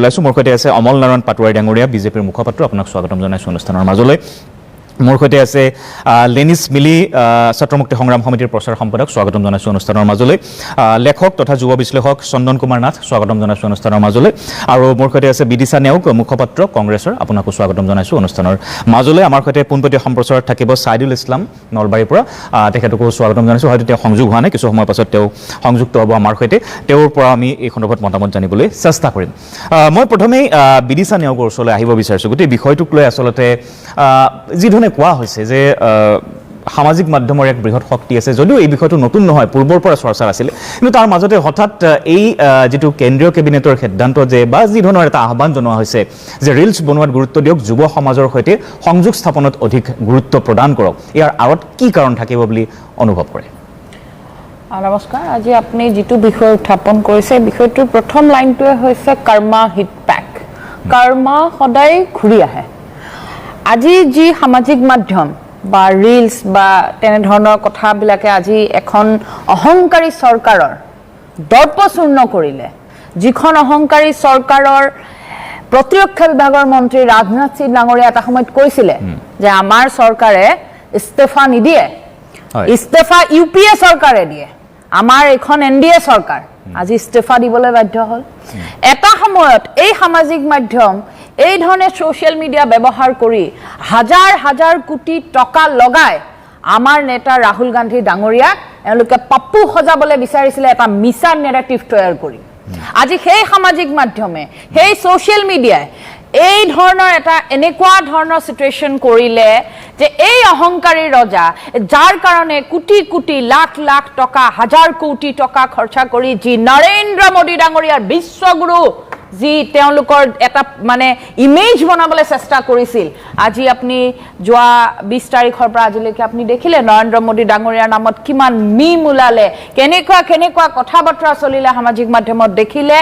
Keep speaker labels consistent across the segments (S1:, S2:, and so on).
S1: ওলাইছোঁ মোৰ সৈতে আছে অমল নাৰায়ণ পাটোৱাৰী ডাঙৰীয়া বিজেপিৰ মুখপাত্ৰ আপোনাক স্বাগতম জনাইছোঁ অনুষ্ঠানৰ মাজলৈ মোৰ সৈতে আছে লেনিছ মিলি ছাত্ৰ মুক্তি সংগ্ৰাম সমিতিৰ প্ৰচাৰ সম্পাদক স্বাগতম জনাইছোঁ অনুষ্ঠানৰ মাজলৈ লেখক তথা যুৱ বিশ্লেষক চন্দন কুমাৰ নাথ স্বাগতম জনাইছোঁ অনুষ্ঠানৰ মাজলৈ আৰু মোৰ সৈতে আছে বিদিশা নেওগ মুখপাত্ৰ কংগ্ৰেছৰ আপোনাকো স্বাগতম জনাইছোঁ অনুষ্ঠানৰ মাজলৈ আমাৰ সৈতে পোনপটীয়া সম্প্ৰচাৰত থাকিব সাইদুল ইছলাম নলবাৰীৰ পৰা তেখেতকো স্বাগতম জনাইছোঁ হয়তো তেওঁ সংযোগ হোৱা নাই কিছু সময়ৰ পাছত তেওঁ সংযুক্ত হ'ব আমাৰ সৈতে তেওঁৰ পৰা আমি এই সন্দৰ্ভত মতামত জানিবলৈ চেষ্টা কৰিম মই প্ৰথমেই বিদিশা নেওগৰ ওচৰলৈ আহিব বিচাৰিছোঁ গোটেই বিষয়টোক লৈ আচলতে যি ধৰণে কোৱা হৈছে যে সামাজিক মাধ্যমৰ এক বৃহৎ শক্তি আছে যদিও এই বিষয়টো নতুন নহয় পূৰ্বৰ পৰা চৰ্চা আছিল কিন্তু তাৰ মাজতে হঠাৎ এই যেটো কেন্দ্ৰীয় কেবিনেটৰ সিদ্ধান্ত যে বা যি ধৰণৰ এটা আহ্বান জনোৱা হৈছে যে ৰিলছ বনোৱাত গুৰুত্ব দিয়ক যুৱ সমাজৰ সৈতে সংযোগ স্থাপনত অধিক গুৰুত্ব প্ৰদান কৰক ইয়াৰ আঁৰত কি কাৰণ থাকিব বুলি অনুভৱ কৰে
S2: নমস্কাৰ আজি আপুনি যেটো বিষয় উত্থাপন কৰিছে বিষয়টোৰ প্ৰথম লাইনটোৱে হৈছে কৰ্মা হিট প্যাক কৰ্মা সদায় ঘূৰি আহে আজি যি সামাজিক মাধ্যম বা ৰিলছ বা তেনে ধৰণৰ কথাবিলাকে আজি এখন অহংকাৰী চৰকাৰৰ দৰ্পচূৰ্ণ কৰিলে যিখন অহংকাৰী চৰকাৰৰ প্ৰতিৰক্ষা বিভাগৰ মন্ত্ৰী ৰাজনাথ সিং ডাঙৰীয়া এটা সময়ত কৈছিলে যে আমাৰ চৰকাৰে ইস্তেফা নিদিয়ে ইস্তেফা ইউপিএ চৰকাৰে দিয়ে আমাৰ এখন এনডিএ চৰকাৰ আজি ইস্তেফা দিবলৈ বাধ্য হ'ল এটা সময়ত এই সামাজিক মাধ্যম এই ধৰণে সোশ্যাল মিডিয়া ব্যৱহাৰ কৰি হাজাৰ হাজাৰ কোটি টকা লগাই আমাৰ নেতা ৰাহুল গান্ধী ডাঙৰীয়াক এওঁলোকে পাপ্পু সজাবলৈ বিচাৰিছিলে এটা মিছা নেৰেটিভ তৈয়াৰ কৰি আজি সেই সামাজিক মাধ্যমে সেই সোশ্যাল মিডিয়াই এই ধৰণৰ এটা এনেকুৱা ধৰণৰ সিচুৱেশন কৰিলে যে এই অহংকাৰী ৰজা যাৰ কাৰণে কোটি কোটি লাখ লাখ টকা হাজাৰ কোটি টকা খৰচা কৰি যি নৰেন্দ্ৰ মোদী ডাঙৰীয়াৰ বিশ্বগুৰু যি তেওঁলোকৰ এটা মানে ইমেজ বনাবলৈ চেষ্টা কৰিছিল আজি আপুনি যোৱা 20 তাৰিখৰ পৰা আজিলৈকে আপুনি দেখিলে নৰেন্দ্ৰ মোদী ডাঙৰীয়াৰ নামত কিমান মিম ওলালে কেনেকুৱা কথা বতৰা চলিলে সামাজিক মাধ্যমত দেখিলে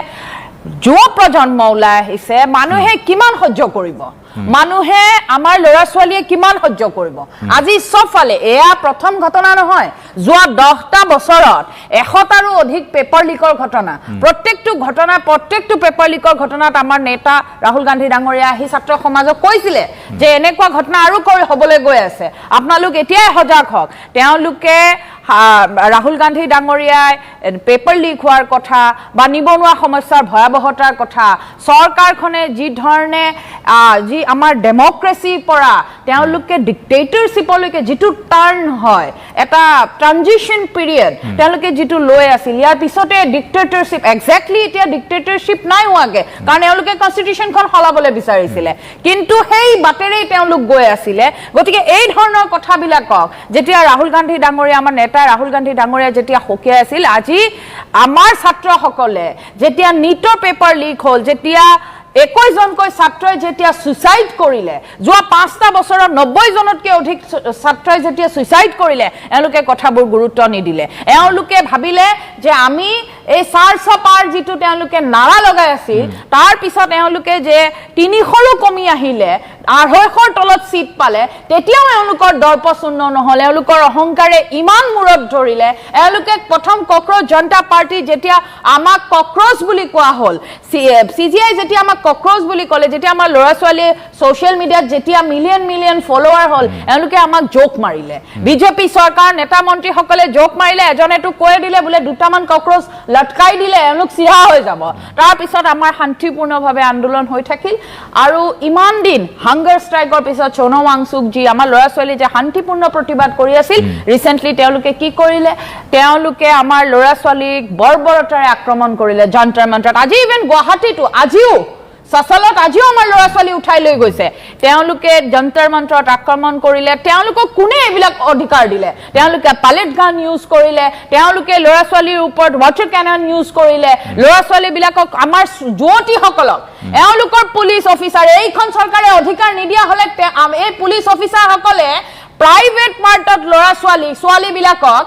S2: যুৱ প্ৰজন্ম ওলাই আহিছে মানুহে কিমান সহ্য কৰিব মানুহে আমাৰ ল'ৰা ছোৱালীয়ে কিমান সহ্য কৰিব আজি সবফালে এয়া প্ৰথম ঘটনা নহয় যোৱা 10টা বছৰত 100টাৰো অধিক পেপাৰ লিকৰ ঘটনা প্ৰত্যেকটো পেপাৰ লিকৰ ঘটনাত আমাৰ নেতা ৰাহুল গান্ধী ডাঙৰীয়া আহি ছাত্ৰ সমাজক কৈছিলে যে এনেকুৱা ঘটনা আৰু হ'বলৈ গৈ আছে আপোনালোক এতিয়াই সজাগ হওক তেওঁলোকে ৰাহুল গান্ধী ডাঙৰীয়াই পেপাৰ লিক হোৱাৰ কথা বা নিবনুৱা সমস্যাৰ ভয়াবহতাৰ কথা চৰকাৰখনে যি ধৰণে যি আমাৰ ডেমক্ৰেসিৰ পৰা তেওঁলোকে ডিক্টেটৰশিপলৈকে যেটো টাৰ্ন হয় এটা ট্ৰানজিশন পিৰিয়ড তেওঁলোকে যেটো লৈ আছিল ইয়াৰ পিছতে ডিক্টেটৰশিপ এক্স্যাক্টলি এতিয়া ডিক্টেটৰশিপ নাই হোৱাগে কাৰণ তেওঁলোকে কনস্টিটিউশনখন সলাবলৈ বিচাৰিছিলে কিন্তু সেই বাটেৰেই তেওঁলোক গৈ আছিলে গতিকে এই ধৰণৰ কথাবিলাকক যেতিয়া ৰাহুল গান্ধী ডাঙৰীয়া আমাৰ নেতা ৰাহুল গান্ধী ডাঙৰীয়া যেতিয়া হকিয়াই আছিল আজি আমাৰ ছাত্ৰসকলে যেতিয়া নিটৰ পেপাৰ লিক হ'ল যেতিয়া 21 জনকৈ ছাত্ৰই যেতিয়া সুইসাইড কৰিলে যোৱা 5টা বছৰত 90 জনতকৈ অধিক ছাত্ৰই যেতিয়া সুইসাইড কৰিলে এওঁলোকে কথাবোৰ গুৰুত্ব নিদিলে এওঁলোকে ভাবিলে যে আমি এই সাৰসপাৰ যেটো তেওঁলোকে নাৰা লগাই আছিল তাৰ পিছত এওঁলোকে যে 300ৰো কমি আহিলে 250ৰ তলত সিট পালে তেতিয়াও এওঁলোকৰ দৰ্পচূৰ্ণ নহল এওঁলোকৰ অহংকাৰে ইমান মূৰত ধৰিলে এওঁলোকে প্ৰথম কক্ৰোচ জনতা পাৰ্টি যেতিয়া আমাক কক্ৰোচ বুলি কোৱা হ'ল সিজিআই যেতিয়া আমাক কক্ৰোচ বুলি ক'লে যেতিয়া আমাৰ ল'ৰা ছোৱালী সোশ্যাল মিডিয়াত যেতিয়া মিলিয়ন ফলোৱাৰ হ'ল এওঁলোকে আমাক জোক মাৰিলে বিজেপি চৰকাৰ নেতা মন্ত্ৰী সকলে জোক মাৰিলে এজনেটো কৈ দিলে বোলে দুটামান কক্ৰোচ লটকাই দিলে এওঁলোক সিহা হৈ যাব তাৰ পিছত আমাৰ শান্তিপূৰ্ণভাৱে আন্দোলন হৈ থাকিল আৰু ইমান দিন হাংগাৰ ষ্ট্ৰাইকৰ পিছত সোণম ৱাংচুক যি আমাৰ ল'ৰা ছোৱালী যে শান্তিপূৰ্ণ প্ৰতিবাদ কৰি আছিল ৰিসেন্টলি তেওঁলোকে কি কৰিলে তেওঁলোকে আমাৰ ল'ৰা ছোৱালীক বৰ্বৰতাৰে আক্ৰমণ কৰিলে যন্ত্ৰৰ মন্ত্ৰত আজি ইভেন গুৱাহাটীটো আজিও সচলত আজিও আমাৰ ল'ৰা ছোৱালী উঠাই লৈ গৈছে তেওঁলোকে যন্ত্ৰৰ মন্ত্ৰত আক্ৰমণ কৰিলে তেওঁলোকক কোনে এইবিলাক অধিকাৰ দিলে তেওঁলোকে পালেট গান ইউজ কৰিলে তেওঁলোকে ল'ৰা ছোৱালীৰ ওপৰত ৱাটাৰ কেনন ইউজ কৰিলে ল'ৰা ছোৱালীবিলাকক আমাৰ যুৱতীসকলক এওঁলোকৰ পুলিচ অফিচাৰ এইখন চৰকাৰে অধিকাৰ নিদিয়া হলে এই পুলিচ অফিচাৰসকলে প্ৰাইভেট পাৰ্টত ল'ৰা ছোৱালী বিলাকক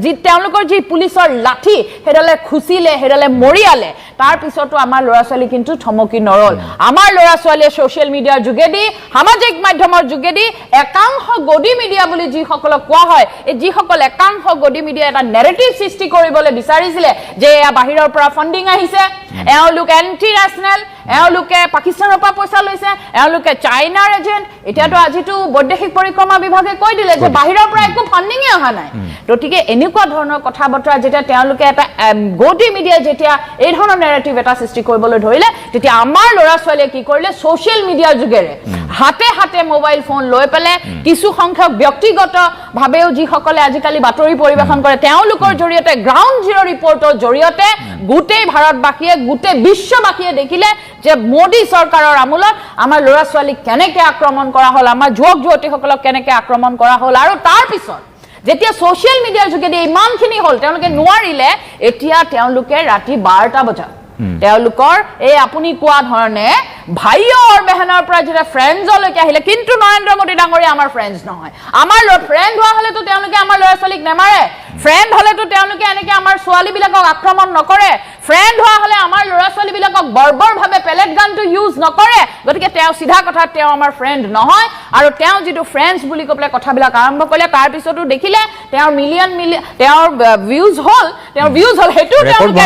S2: যি তেওঁলোকৰ যি পুলিচৰ লাঠি হেডালে খুচিলে হেডালে মৰিয়ালে তাৰ পিছতো আমাৰ ল'ৰা ছোৱালী কিন্তু থমকি নৰল আমাৰ ল'ৰা ছোৱালীয়ে সোশ্যাল মিডিয়াৰ যোগেদি সামাজিক মাধ্যমৰ যোগেদি একাংশ গদি মিডিয়া বুলি যি সকলক কোৱা হয় এই যি সকল একাংশ গদি মিডিয়া এটা নেৰেটিভ সৃষ্টি কৰিবলৈ বিচাৰিছিলে যে এয়া বাহিৰৰ পৰা ফান্ডিং আহিছে এওঁলোক এন্টি ন্যাশনাল এওঁলোকে পাকিস্তানৰ পৰা পইচা লৈছে, এওঁলোকে চাইনাৰ এজেণ্ট। এতিয়াতো আজিতো বৈদেশিক পৰিক্ৰমা বিভাগে কৈ দিলে যে বাহিৰৰ পৰা একো ফাণ্ডিঙে অহা নাই। গতিকে এনেকুৱা ধৰণৰ কথা বতৰা যেতিয়া তেওঁলোকে এটা গতি মিডিয়াই যেতিয়া এই ধৰণৰ নেৰেটিভ এটা সৃষ্টি কৰিবলৈ ধৰিলে, তেতিয়া আমাৰ ল'ৰা ছোৱালীয়ে কি কৰিলে, ছ'চিয়েল মিডিয়াৰ যোগেৰে হাতে হাতে মোবাইল ফোন লৈ পেলাই কিছু সংখ্যক ব্যক্তিগতভাৱেও যিসকলে আজিকালি বাতৰি পৰিৱেশন কৰে তেওঁলোকৰ জৰিয়তে গ্ৰাউণ্ড জিৰ' ৰিপৰ্টৰ জৰিয়তে গোটেই ভাৰতবাসীয়ে গোটেই বিশ্ববাসীয়ে দেখিলে যে মোদী চৰকাৰৰ আমোলত আমাৰ ল'ৰা ছোৱালীক কেনেকৈ আক্ৰমণ কৰা হ'ল, আমাৰ যুৱক যুৱতীসকলক কেনেকৈ আক্ৰমণ কৰা হ'ল। আৰু তাৰ পিছত যেতিয়া ছ'চিয়েল মিডিয়াৰ যোগেদি ইমানখিনি হ'ল, তেওঁলোকে নোৱাৰিলে, এতিয়া তেওঁলোকে ৰাতি 12টা বজাত তেওঁলোকৰ এই আপুনি কোৱা ধৰণে ভাই আৰু বেহনৰ পৰা যেতিয়া ফ্ৰেণ্ডছলৈকে আহিলে, কিন্তু নৰেন্দ্ৰ মোদী ডাঙৰীয়া আমাৰ ফ্ৰেণ্ডছ নহয়। আমাৰ ফ্ৰেণ্ড হোৱা হ'লেতো তেওঁলোকে আমাৰ ল'ৰা ছোৱালীক নেমাৰে, ফ্ৰেণ্ড হ'লেতো তেওঁলোকে এনেকৈ আমাৰ ছোৱালীবিলাকক আক্ৰমণ নকৰে, ফ্ৰেণ্ড হোৱা হ'লে আমাৰ ল'ৰা ছোৱালীবিলাকক বৰ্বৰভাৱে পেলেট গানটো ইউজ নকৰে। গতিকে তেওঁ চিধা কথা, তেওঁ আমাৰ ফ্ৰেণ্ড নহয়। আৰু তেওঁ যিটো ফ্ৰেণ্ডছ বুলি কৈ পেলাই কথাবিলাক আৰম্ভ কৰিলে, তাৰপিছতো দেখিলে তেওঁৰ তেওঁৰ ভিউজ হ'ল সেইটো তেওঁলোকে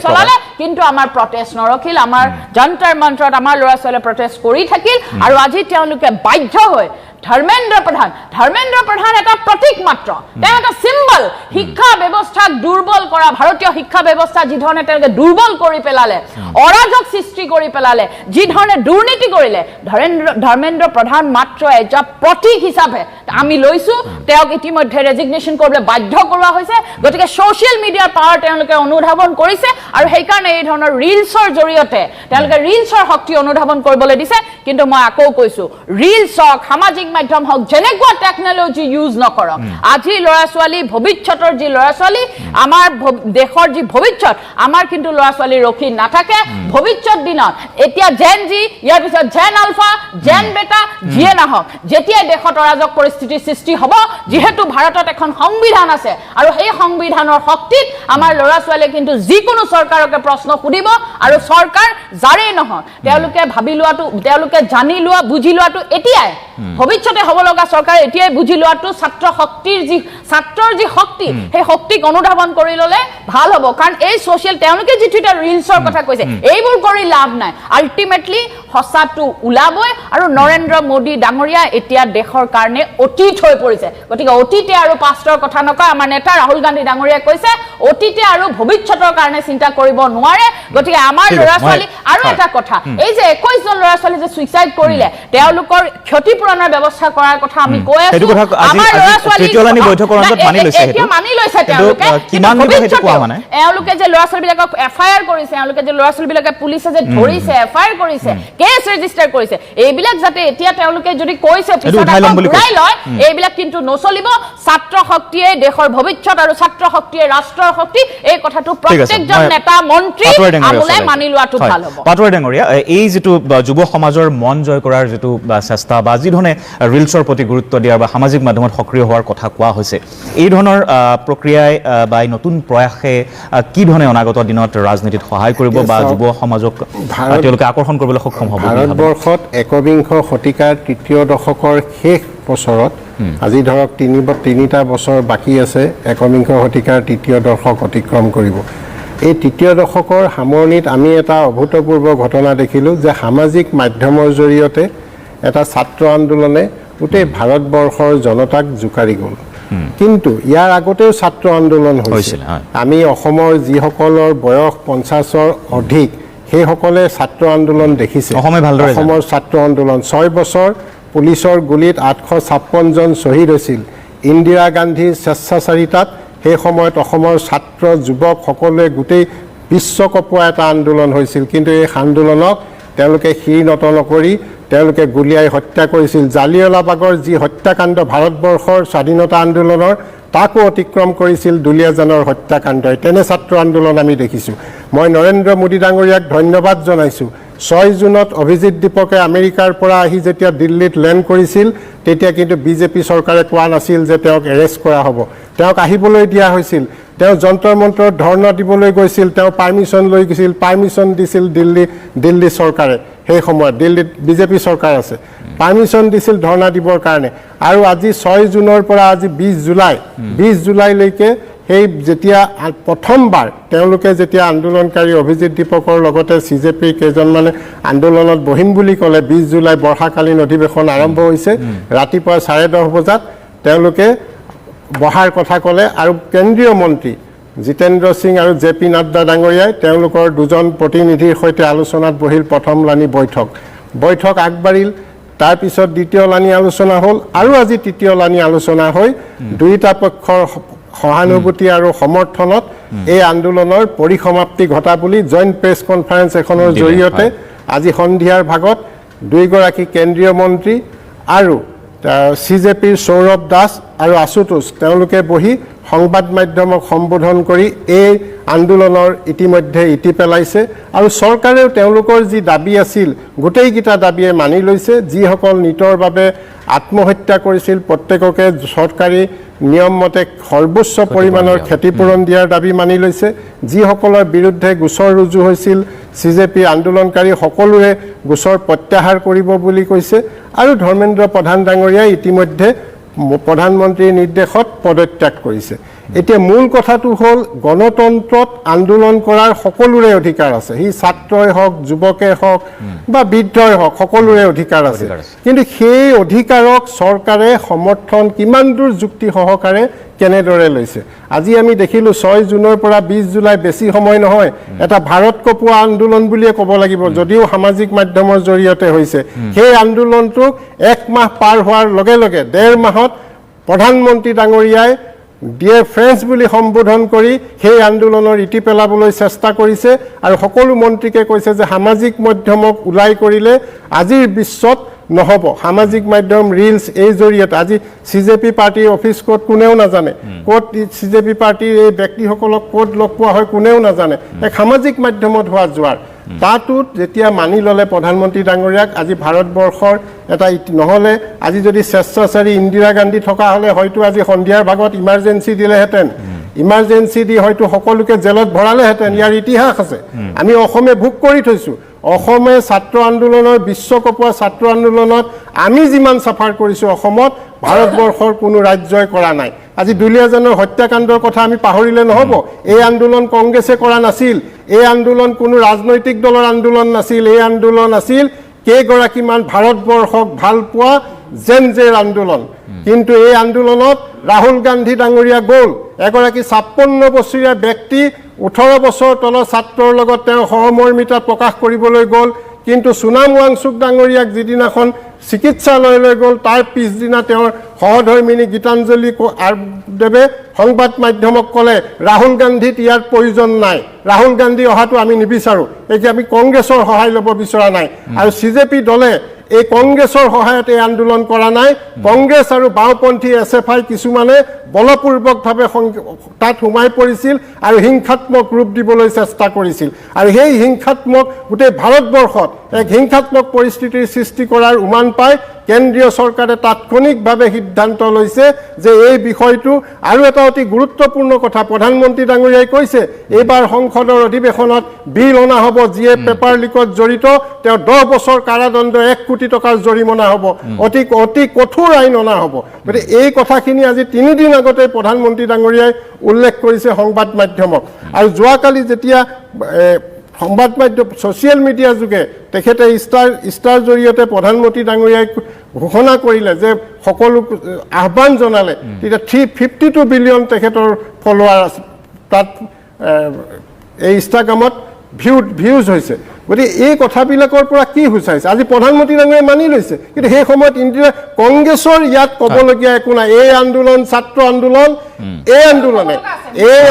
S2: চলালে, কিন্তু আমাৰ প্ৰটেষ্ট নৰখিল। আমাৰ যন্তৰ মন্ত্ৰত আমাৰ ল'ৰা ছোৱালীয়ে প্ৰটেষ্ট কৰি থাকিল। আৰু আজি তেওঁলোকে বাধ্য হৈ ধৰ্মেন্দ্ৰ প্ৰধান এটা প্ৰতীক মাত্ৰ, তেওঁ এটা চিম্বল। শিক্ষা ব্যৱস্থাক দুৰ্বল কৰা, ভাৰতীয় শিক্ষা ব্যৱস্থা যি ধৰণে তেওঁলোকে দুৰ্বল কৰি পেলালে, অৰাজক সৃষ্টি কৰি পেলালে, যি ধৰণে দুৰ্নীতি কৰিলে, ধৰ্মেন্দ্ৰ প্ৰধান মাত্ৰ এটা প্ৰতীক হিচাপে আমি লৈছো। তেওঁক ইতিমধ্যে ৰেজিগনেশ্যন কৰিবলৈ বাধ্য কৰোৱা হৈছে। গতিকে ছ'চিয়েল মিডিয়াৰ পাৱাৰ তেওঁলোকে অনুধাৱন কৰিছে, আৰু সেইকাৰণে এই ধৰণৰ ৰিলছৰ জৰিয়তে তেওঁলোকে ৰিলছৰ শক্তি অনুধাৱন কৰিবলৈ দিছে। কিন্তু মই আকৌ কৈছো, ৰিলছ হওক, সামাজিক মাধ্যম হওক, যেনেকুৱা টেকনলজি ইউজ নকৰক, আজি ল'ৰা ছোৱালী, ভৱিষ্যতৰ যি ল'ৰা ছোৱালী, আমাৰ দেশৰ যি ভৱিষ্যত, আমাৰ কিন্তু ল'ৰা ছোৱালী ৰখি নাথাকে। ভৱিষ্যত দিনত এতিয়া জেন জি, ইয়াৰ পিছত জেন আলফা, জেন বেটা, যিয়ে নাহক, যেতিয়াই দেশত অৰাজক পৰিস্থিতিৰ সৃষ্টি হ'ব, যিহেতু ভাৰতত এখন সংবিধান আছে, আৰু সেই সংবিধানৰ শক্তিত আমাৰ ল'ৰা ছোৱালীয়ে কিন্তু যিকোনো চৰকাৰকে প্ৰশ্ন সুধিব। আৰু চৰকাৰ যাৰেই নহওক, তেওঁলোকে ভাবি লোৱাটো, তেওঁলোকে জানি লোৱা, বুজি লোৱাটো এতিয়াই, ভৱিষ্যতে হ'ব লগা চৰকাৰে এতিয়াই বুজি লোৱাটো ছাত্ৰৰ যি শক্তি, সেই শক্তিক অনুধাৱন কৰি ল'লে ভাল হ'ব। কাৰণ এই ছ'চিয়েল, তেওঁলোকে যিটো এটা ৰিলছৰ কথা কৈছে, এইবোৰ কৰি লাভ নাই। আল্টিমেটলি সঁচাটো ওলাবই। আৰু নৰেন্দ্ৰ মোদী ডাঙৰীয়া এতিয়া দেশৰ কাৰণে অতীত হৈ পৰিছে। গতিকে অতীতে আৰু পাষ্টৰ কথা নকয়। আমাৰ নেতা ৰাহুল গান্ধী ডাঙৰীয়াই কৈছে, অতীতে আৰু ভৱিষ্যতৰ কাৰণে চিন্তা কৰিব নোৱাৰে। গতিকে আমাৰ ল'ৰা ছোৱালী, আৰু এটা কথা, এই যে 21 জন ল'ৰা ছোৱালী যে ছুইচাইড কৰিলে, তেওঁলোকৰ ক্ষতিপূৰণৰ ব্যৱস্থা কৰাৰ কথা আমি কৈ আছো। আমাৰ ল'ৰা ছোৱালী এতিয়া মানি লৈছে তেওঁলোকে যে ল'ৰা ছোৱালীবিলাকক FIR কৰিছে, এওঁলোকে যে ল'ৰা ছোৱালীবিলাকে পুলিচে যে ধৰিছে, FIR কৰিছে, কেছ ৰেজিষ্টাৰ কৰিছে, এইবিলাক যাতে এতিয়া তেওঁলোকে যদি কৈছে ঘূৰাই লয়, এইবিলাক কিন্তু নচলিব। ছাত্ৰ শক্তিয়ে দেশৰ ভৱিষ্যত, আৰু ছাত্ৰ শক্তিয়ে ৰাষ্ট্ৰৰ শক্তি। এই কথাটো প্ৰত্যেকজন নেতা মন্ত্ৰী আমোলাই মানি লোৱাটো ভাল হ'ব।
S1: পাটোৱাৰী ডাঙৰীয়া, এই যিটো যুৱ সমাজৰ মন জয় কৰাৰ যিটো চেষ্টা, বা যিধৰণে ৰিলছৰ প্ৰতি গুৰুত্ব দিয়াৰ বা সামাজিক মাধ্যমত সক্ৰিয় হোৱাৰ কথা কোৱা হৈছে, এই ধৰণৰ প্ৰক্ৰিয়াই বা এই নতুন প্ৰয়াসে কি ধৰণে অনাগত দিনত ৰাজনীতিত সহায় কৰিব বা যুৱ সমাজক তেওঁলোকে আকৰ্ষণ কৰিবলৈ সক্ষম হ'ব?
S3: ভাৰতবৰ্ষত একবিংশ শতিকাৰ তৃতীয় দশকৰ শেষ বছৰত, আজি ধৰক তিনিটা বছৰ বাকী আছে একবিংশ শতিকাৰ তৃতীয় দশক অতিক্ৰম কৰিব। এই তৃতীয় দশকৰ সামৰণিত আমি এটা অভূতপূৰ্ব ঘটনা দেখিলোঁ যে সামাজিক মাধ্যমৰ জৰিয়তে এটা ছাত্ৰ আন্দোলনে গোটেই ভাৰতবৰ্ষৰ জনতাক জোকাৰি গ'ল। কিন্তু ইয়াৰ আগতেও ছাত্ৰ আন্দোলন হৈছিল। আমি অসমৰ যিসকলৰ বয়স 50ৰ অধিক, সেইসকলে ছাত্ৰ আন্দোলন দেখিছে। অসমৰ ছাত্ৰ আন্দোলন 6 বছৰ পুলিচৰ গুলীত 856 জন শ্বহীদ হৈছিল। ইন্দিৰা গান্ধীৰ স্বেচ্ছাচাৰিতাত সেই সময়ত অসমৰ ছাত্ৰ যুৱক সকলোৱে গোটেই বিশ্বকপোৱা এটা আন্দোলন হৈছিল। কিন্তু এই আন্দোলনক তেওঁলোকে শিৰ নত নকৰি তেওঁলোকে গুলীয়াই হত্যা কৰিছিল। জালিয়ানৱালাবাগৰ যি হত্যাকাণ্ড ভাৰতবৰ্ষৰ স্বাধীনতা আন্দোলনৰ, তাকো অতিক্ৰম কৰিছিল দুলীয়াজানৰ হত্যাকাণ্ডই। তেনে ছাত্ৰ আন্দোলন আমি দেখিছোঁ। মই নৰেন্দ্ৰ মোদী ডাঙৰীয়াক ধন্যবাদ জনাইছোঁ। 6 জুনত অভিজিত দীপকে আমেৰিকাৰ পৰা আহি যেতিয়া দিল্লীত লেণ্ড কৰিছিল, তেতিয়া কিন্তু বিজেপি চৰকাৰে কোৱা নাছিল যে তেওঁক এৰেষ্ট কৰা হ'ব। তেওঁক আহিবলৈ দিয়া হৈছিল। তেওঁ যন্তৰ মন্ত্ৰত ধৰ্ণা দিবলৈ গৈছিল, তেওঁ পাৰ্মিশ্যন লৈ গৈছিল, পাৰ্মিশ্যন দিছিল দিল্লী চৰকাৰে। সেই সময়ত দিল্লীত বিজেপি চৰকাৰ আছে, পাৰ্মিশ্যন দিছিল ধৰ্ণা দিবৰ কাৰণে। আৰু আজি 6 জুনৰ পৰা আজি 20 জুলাইলৈকে সেই যেতিয়া প্ৰথমবাৰ তেওঁলোকে যেতিয়া আন্দোলনকাৰী অভিজিত দীপকৰ লগতে CJPৰ কেইজনমানে আন্দোলনত বহিম বুলি ক'লে 20 জুলাই বৰ্ষাকালীন অধিৱেশন আৰম্ভ হৈছে ৰাতিপুৱা 10:30 বজাত তেওঁলোকে বহাৰ কথা ক'লে আৰু কেন্দ্ৰীয় মন্ত্ৰী জিতেন্দ্ৰ সিং আৰু JP নাড্ডা ডাঙৰীয়াই তেওঁলোকৰ দুজন প্ৰতিনিধিৰ সৈতে আলোচনাত বহিল প্ৰথমলানি বৈঠক আগবাঢ়িল তাৰ পিছত দ্বিতীয় লানি আলোচনা হ'ল আৰু আজি তৃতীয় লানি আলোচনা হৈ দুইটা পক্ষৰ সহানুভূতি আৰু সমৰ্থনত এই আন্দোলনৰ পৰিসমাপ্তি ঘটা বুলি জইণ্ট প্ৰেছ কনফাৰেন্স এখনৰ জৰিয়তে আজি সন্ধিয়াৰ ভাগত দুইগৰাকী কেন্দ্ৰীয় মন্ত্ৰী আৰু CJPৰ সৌৰভ দাস আৰু আশুতোষ তেওঁলোকে বহি সংবাদ মাধ্যমক সম্বোধন কৰি এই আন্দোলনৰ ইতিমধ্যে ইতি পেলাইছে আৰু চৰকাৰেও তেওঁলোকৰ যি দাবী আছিল গোটেইকেইটা দাবীয়ে মানি লৈছে যিসকল নিটৰ বাবে আত্মহত্যা কৰিছিল প্ৰত্যেককে চৰকাৰী নিয়ম মতে সৰ্বোচ্চ পৰিমাণৰ ক্ষতিপূৰণ দিয়াৰ দাবী মানি লৈছে যিসকলৰ বিৰুদ্ধে গোচৰ ৰুজু হৈছিল CJP আন্দোলনকাৰী সকলোৰে গোচৰ প্ৰত্যাহাৰ কৰিব বুলি কৈছে আৰু ধৰ্মেন্দ্ৰ প্ৰধান ডাঙৰীয়াই ইতিমধ্যে প্ৰধানমন্ত্ৰীৰ নিৰ্দেশত পদত্যাগ কৰিছে এতিয়া মূল কথাটো হ'ল গণতন্ত্ৰত আন্দোলন কৰাৰ সকলোৰে অধিকাৰ আছে হি ছাত্ৰই হওক যুৱকে হওক বা বৃদ্ধই হওক সকলোৰে অধিকাৰ আছে কিন্তু সেই অধিকাৰক চৰকাৰে সমৰ্থন কিমান দূৰ যুক্তি সহকাৰে কেনেদৰে লৈছে আজি আমি দেখিলো 6 জুনৰ পৰা 20 জুলাই বেছি সময় নহয় এটা ভাৰত কপোৱা আন্দোলন বুলিয়ে ক'ব লাগিব যদিও সামাজিক মাধ্যমৰ জৰিয়তে হৈছে সেই আন্দোলনটোক 1 মাহ পাৰ হোৱাৰ লগে লগে 1.5 মাহত প্ৰধানমন্ত্ৰী ডাঙৰীয়াই ডিয়াৰ ফ্ৰেন্ডছ বুলি সম্বোধন কৰি সেই আন্দোলনৰ ইতি পেলাবলৈ চেষ্টা কৰিছে আৰু সকলো মন্ত্ৰীকে কৈছে যে সামাজিক মাধ্যমক উলাই কৰিলে আজিৰ বিশ্বত নহব সামাজিক মাধ্যম ৰিলছ এই জৰিয়তে আজি CJP পাৰ্টিৰ অফিস কোড কোনেও নাজানে কোড CJP পাৰ্টিৰ এই ব্যক্তিসকলক কোড লগ পোৱা হয় কোনেও নাজানে এক সামাজিক মাধ্যমত হোৱা যোৱাৰ তাতুত যেতিয়া মানি ললে প্ৰধানমন্ত্ৰী ডাঙৰীয়াক আজি ভাৰতবৰ্ষৰ এটা নহলে আজি যদি স্বেচ্ছাচাৰী ইন্দিৰা গান্ধী থকা হলে হয়তো আজি সন্ধিয়াৰ ভাগত ইমাৰ্জেন্সি দিলেহেঁতেন ইমাৰ্জেন্সি দি হয়তো সকলোকে জেলত ভৰালেহেঁতেন ইয়াৰ ইতিহাস আছে আমি অসমে ভোগ কৰি থৈছো অসমে ছাত্ৰ আন্দোলনৰ বিশ্বকপোৱা ছাত্ৰ আন্দোলনত আমি যিমান সাফাৰ কৰিছো অসমত ভাৰতবৰ্ষৰ কোনো ৰাজ্যই কৰা নাই আজি দুলিয়াজানৰ হত্যাকাণ্ডৰ কথা আমি পাহৰিলে নহব এই আন্দোলন কংগ্ৰেছে কৰা নাছিল এই আন্দোলন কোনো ৰাজনৈতিক দলৰ আন্দোলন নাছিল এই আন্দোলন আছিল কেইগৰাকীমান ভাৰতবৰ্ষক ভাল পোৱা জেনজেৰ আন্দোলন কিন্তু এই আন্দোলনত ৰাহুল গান্ধী ডাঙৰীয়া গ'ল এগৰাকী 56 বছৰীয়া ব্যক্তি 18 বছৰ তলৰ ছাত্ৰৰ লগত তেওঁ সহমৰ্মিতা প্ৰকাশ কৰিবলৈ গ'ল কিন্তু সুনাম ৱাংচুক ডাঙৰীয়াক যিদিনাখন চিকিৎসালয়লৈ গ'ল তাৰ পিছদিনা তেওঁৰ সহধৰ্মিনী গীতাঞ্জলি দেৱে সংবাদ মাধ্যমক ক'লে ৰাহুল গান্ধীত ইয়াৰ প্ৰয়োজন নাই ৰাহুল গান্ধী অহাটো আমি নিবিচাৰো এতিয়া আমি কংগ্ৰেছৰ সহায় ল'ব বিচৰা নাই আৰু CJP দলে এই কংগ্ৰেছৰ সহায়ত এই আন্দোলন কৰা নাই কংগ্ৰেছ আৰু বাওপন্থী SFI কিছুমানে বলপূৰ্বকভাৱে তাত সোমাই পৰিছিল আৰু হিংসাত্মক ৰূপ দিবলৈ চেষ্টা কৰিছিল আৰু সেই হিংসাত্মক গোটেই ভাৰতবৰ্ষত এক হিংসাত্মক পৰিস্থিতিৰ সৃষ্টি কৰাৰ উমান পাই কেন্দ্ৰীয় চৰকাৰে তাৎক্ষণিকভাৱে সিদ্ধান্ত লৈছে যে এই বিষয়টো আৰু এটা অতি গুৰুত্বপূৰ্ণ কথা প্ৰধানমন্ত্ৰী ডাঙৰীয়াই কৈছে এইবাৰ সংসদৰ অধিৱেশনত বিল অনা হ'ব যিয়ে পেপাৰ লিকত জড়িত তেওঁ 10 বছৰ কাৰাদণ্ড 1 কোটি টকাৰ জৰিমনা হ'ব অতি কঠোৰ আইন অনা হ'ব গতিকে এই কথাখিনি আজি 3 দিন আগতে প্ৰধানমন্ত্ৰী ডাঙৰীয়াই উল্লেখ কৰিছে সংবাদ মাধ্যমক আৰু যোৱাকালি যেতিয়া সংবাদ মাধ্যম সোশ্যাল মিডিয়া যোগে তেখেতে ইষ্টাৰ জৰিয়তে প্ৰধানমন্ত্ৰী ডাঙৰীয়াই ঘোষণা কৰিলে যে সকলো আহ্বান জনালে তেতিয়া 352 বিলিয়ন তেখেতৰ ফলোৱাৰ আছে তাত এই ইনষ্টাগ্ৰামত ভিউজ হৈছে গতিকে এই কথাবিলাকৰ পৰা কি হুচাইছে আজি প্ৰধানমন্ত্ৰী ডাঙৰীয়াই মানি লৈছে কিন্তু সেই সময়ত ইণ্ডিয়া কংগ্ৰেছৰ ইয়াত ক'বলগীয়া একো নাই এই আন্দোলন ছাত্ৰ আন্দোলন এই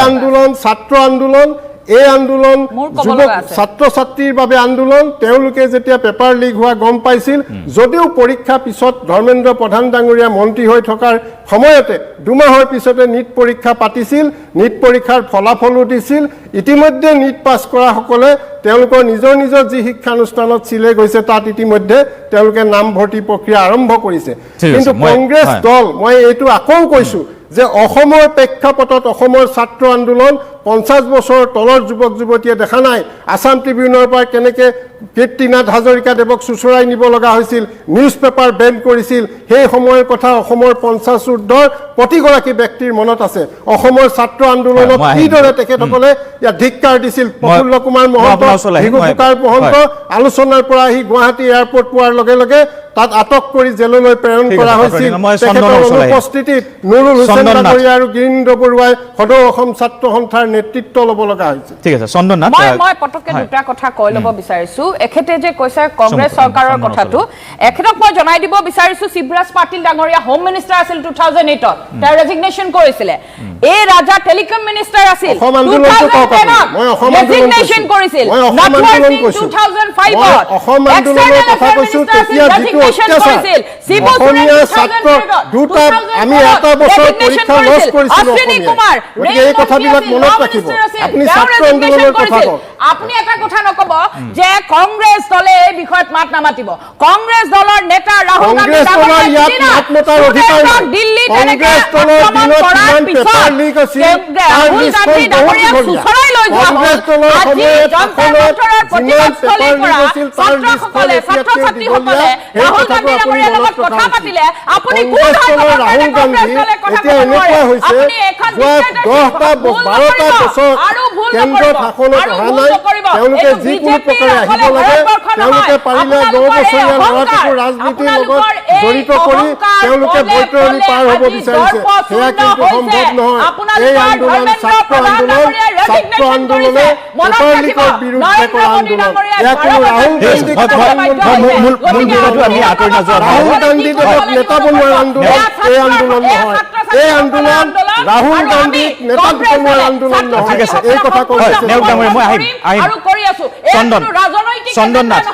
S3: আন্দোলন ছাত্ৰ আন্দোলন এই আন্দোলন যুৱক ছাত্ৰ ছাত্ৰীৰ বাবে আন্দোলন তেওঁলোকে যেতিয়া পেপাৰ লিক হোৱা গম পাইছিল যদিও পৰীক্ষা পিছত ধৰ্মেন্দ্ৰ প্ৰধান ডাঙৰীয়া মন্ত্ৰী হৈ থকাৰ সময়তে 2 মাহৰ পিছতে নিট পৰীক্ষা পাতিছিল নিট পৰীক্ষাৰ ফলাফলো দিছিল ইতিমধ্যে নিট পাছ কৰা সকলে তেওঁলোকৰ নিজৰ যি শিক্ষানুষ্ঠানত চিলে গৈছে তাত ইতিমধ্যে তেওঁলোকে নাম ভৰ্তি প্ৰক্ৰিয়া আৰম্ভ কৰিছে কিন্তু কংগ্ৰেছ দল মই এইটো আকৌ কৈছো যে অসমৰ প্ৰেক্ষাপটত অসমৰ ছাত্ৰ আন্দোলন 50 বছৰ তলৰ যুৱক যুৱতীয়ে দেখা নাই আসাম ট্ৰিবিউনৰ পৰা কেনেকৈ কীৰ্তিনাথ হাজৰিকাদেৱক চুচৰাই নিব লগা হৈছিল নিউজ পেপাৰ বেন কৰিছিল সেই সময়ৰ কথা অসমৰ 50 ঊৰ্ধৰ প্ৰতিগৰাকী ব্যক্তিৰ মনত আছে অসমৰ ছাত্ৰ আন্দোলনত কিদৰে তেখেতসকলে ইয়াত ধিক্কাৰ দিছিল প্ৰফুল্ল কুমাৰ মহন্ত ভিগু কুমাৰ মহন্ত আলোচনাৰ পৰা আহি গুৱাহাটী এয়াৰপৰ্ট পোৱাৰ লগে লগে তাত আটক কৰি জেললৈ প্ৰেৰণ কৰা হৈছিল তেখেতৰ অনুপস্থিতিত নুৰুল হুছেইন ডাঙৰীয়া আৰু গিৰীন্দ্ৰ বৰুৱাই সদৌ অসম ছাত্ৰ সন্থাৰ নেতৃত্ব ল'ব লগা হৈছিল
S1: ঠিক আছে চন্দন নাথ
S2: মই পটককে দুটা কথা কৈ ল'ব বিচাৰিছো এখেতে যে কৈছে কংগ্ৰেছ চৰকাৰৰ কথাটো এখেতক মই জনাই দিব বিচাৰিছো শিৱৰাজ পাটিল ডাঙৰীয়া হোম মিনিষ্টাৰ আছিল 2008 ত তেওঁ ৰেজিগনেশ্যন কৰিছিলে এই ৰাজা টেলিকম মিনিষ্টাৰ আছিল 2010 ৰেজিগনেশ্যন কৰিছিল 2005 ত
S3: অসম আন্দোলনৰ কথা কৈছো তেতিয়া যিটো অত্যাচাৰ অসমীয়া ছাত্ৰ দুটা আমি এটা বছৰ পৰীক্ষা লছ কৰিছিলো গতিকে এই কথাবিলাক মনত ৰাখিব আপুনি ছাত্ৰ আন্দোলনৰ কথা কওক
S2: আপুনি এটা কথা নকব যে কংগ্ৰেছ দলে এই বিষয়ত মাত নামাতিব কংগ্ৰেছ দলৰ নেতা ৰাহুল গান্ধী দিল্লীত
S3: কংগ্ৰেছ দলৰ দিনত কিমান পেপাৰ লিক আছিল
S2: ৰাহুল গান্ধী ডাঙৰীয়াক চুচৰাই লৈ যোৱা হ'ল আজি জনতা মঞ্চৰ প্ৰতিবাদস্থলীৰ পৰা ছাত্ৰসকলে ছাত্ৰ ছাত্ৰীসকলে ৰাহুল গান্ধী ডাঙৰীয়াৰ লগত কথা পাতিলে আপুনি কোন
S3: ৰাহুল গান্ধী এতিয়া এনেকুৱা হৈছে যোৱা 10-12টা বছৰ কেন্দ্ৰত শাসনত অহা নাই তেওঁলোকে যিকোনো প্ৰকাৰে আহিব লাগে তেওঁলোকে পাৰিলে 9 বছৰীয়া ল'ৰাটোকো ৰাজনীতিৰ লগত জড়িত কৰি তেওঁলোকে বৈতৰণি পাৰ হ'ব বিচাৰিছে সেয়া কিন্তু সম্ভৱ নহয় এই আন্দোলন ছাত্ৰ আন্দোলনে পেপাৰ লিকৰ বিৰুদ্ধে কৰা আন্দোলন এয়া কোনো ৰাহুল গান্ধীদেৱক নেতা বনোৱাৰ আন্দোলন এই আন্দোলন নহয় এই আন্দোলন ৰাহুল গান্ধীক নেতা বনোৱাৰ আন্দোলন নহয়
S1: ঠিক আছে
S3: এই কথা কৈছে
S1: মই আহিম
S2: আৰু কৰি আছো
S1: চন্দন
S2: ৰাজনৈতিক
S1: চন্দন নাথ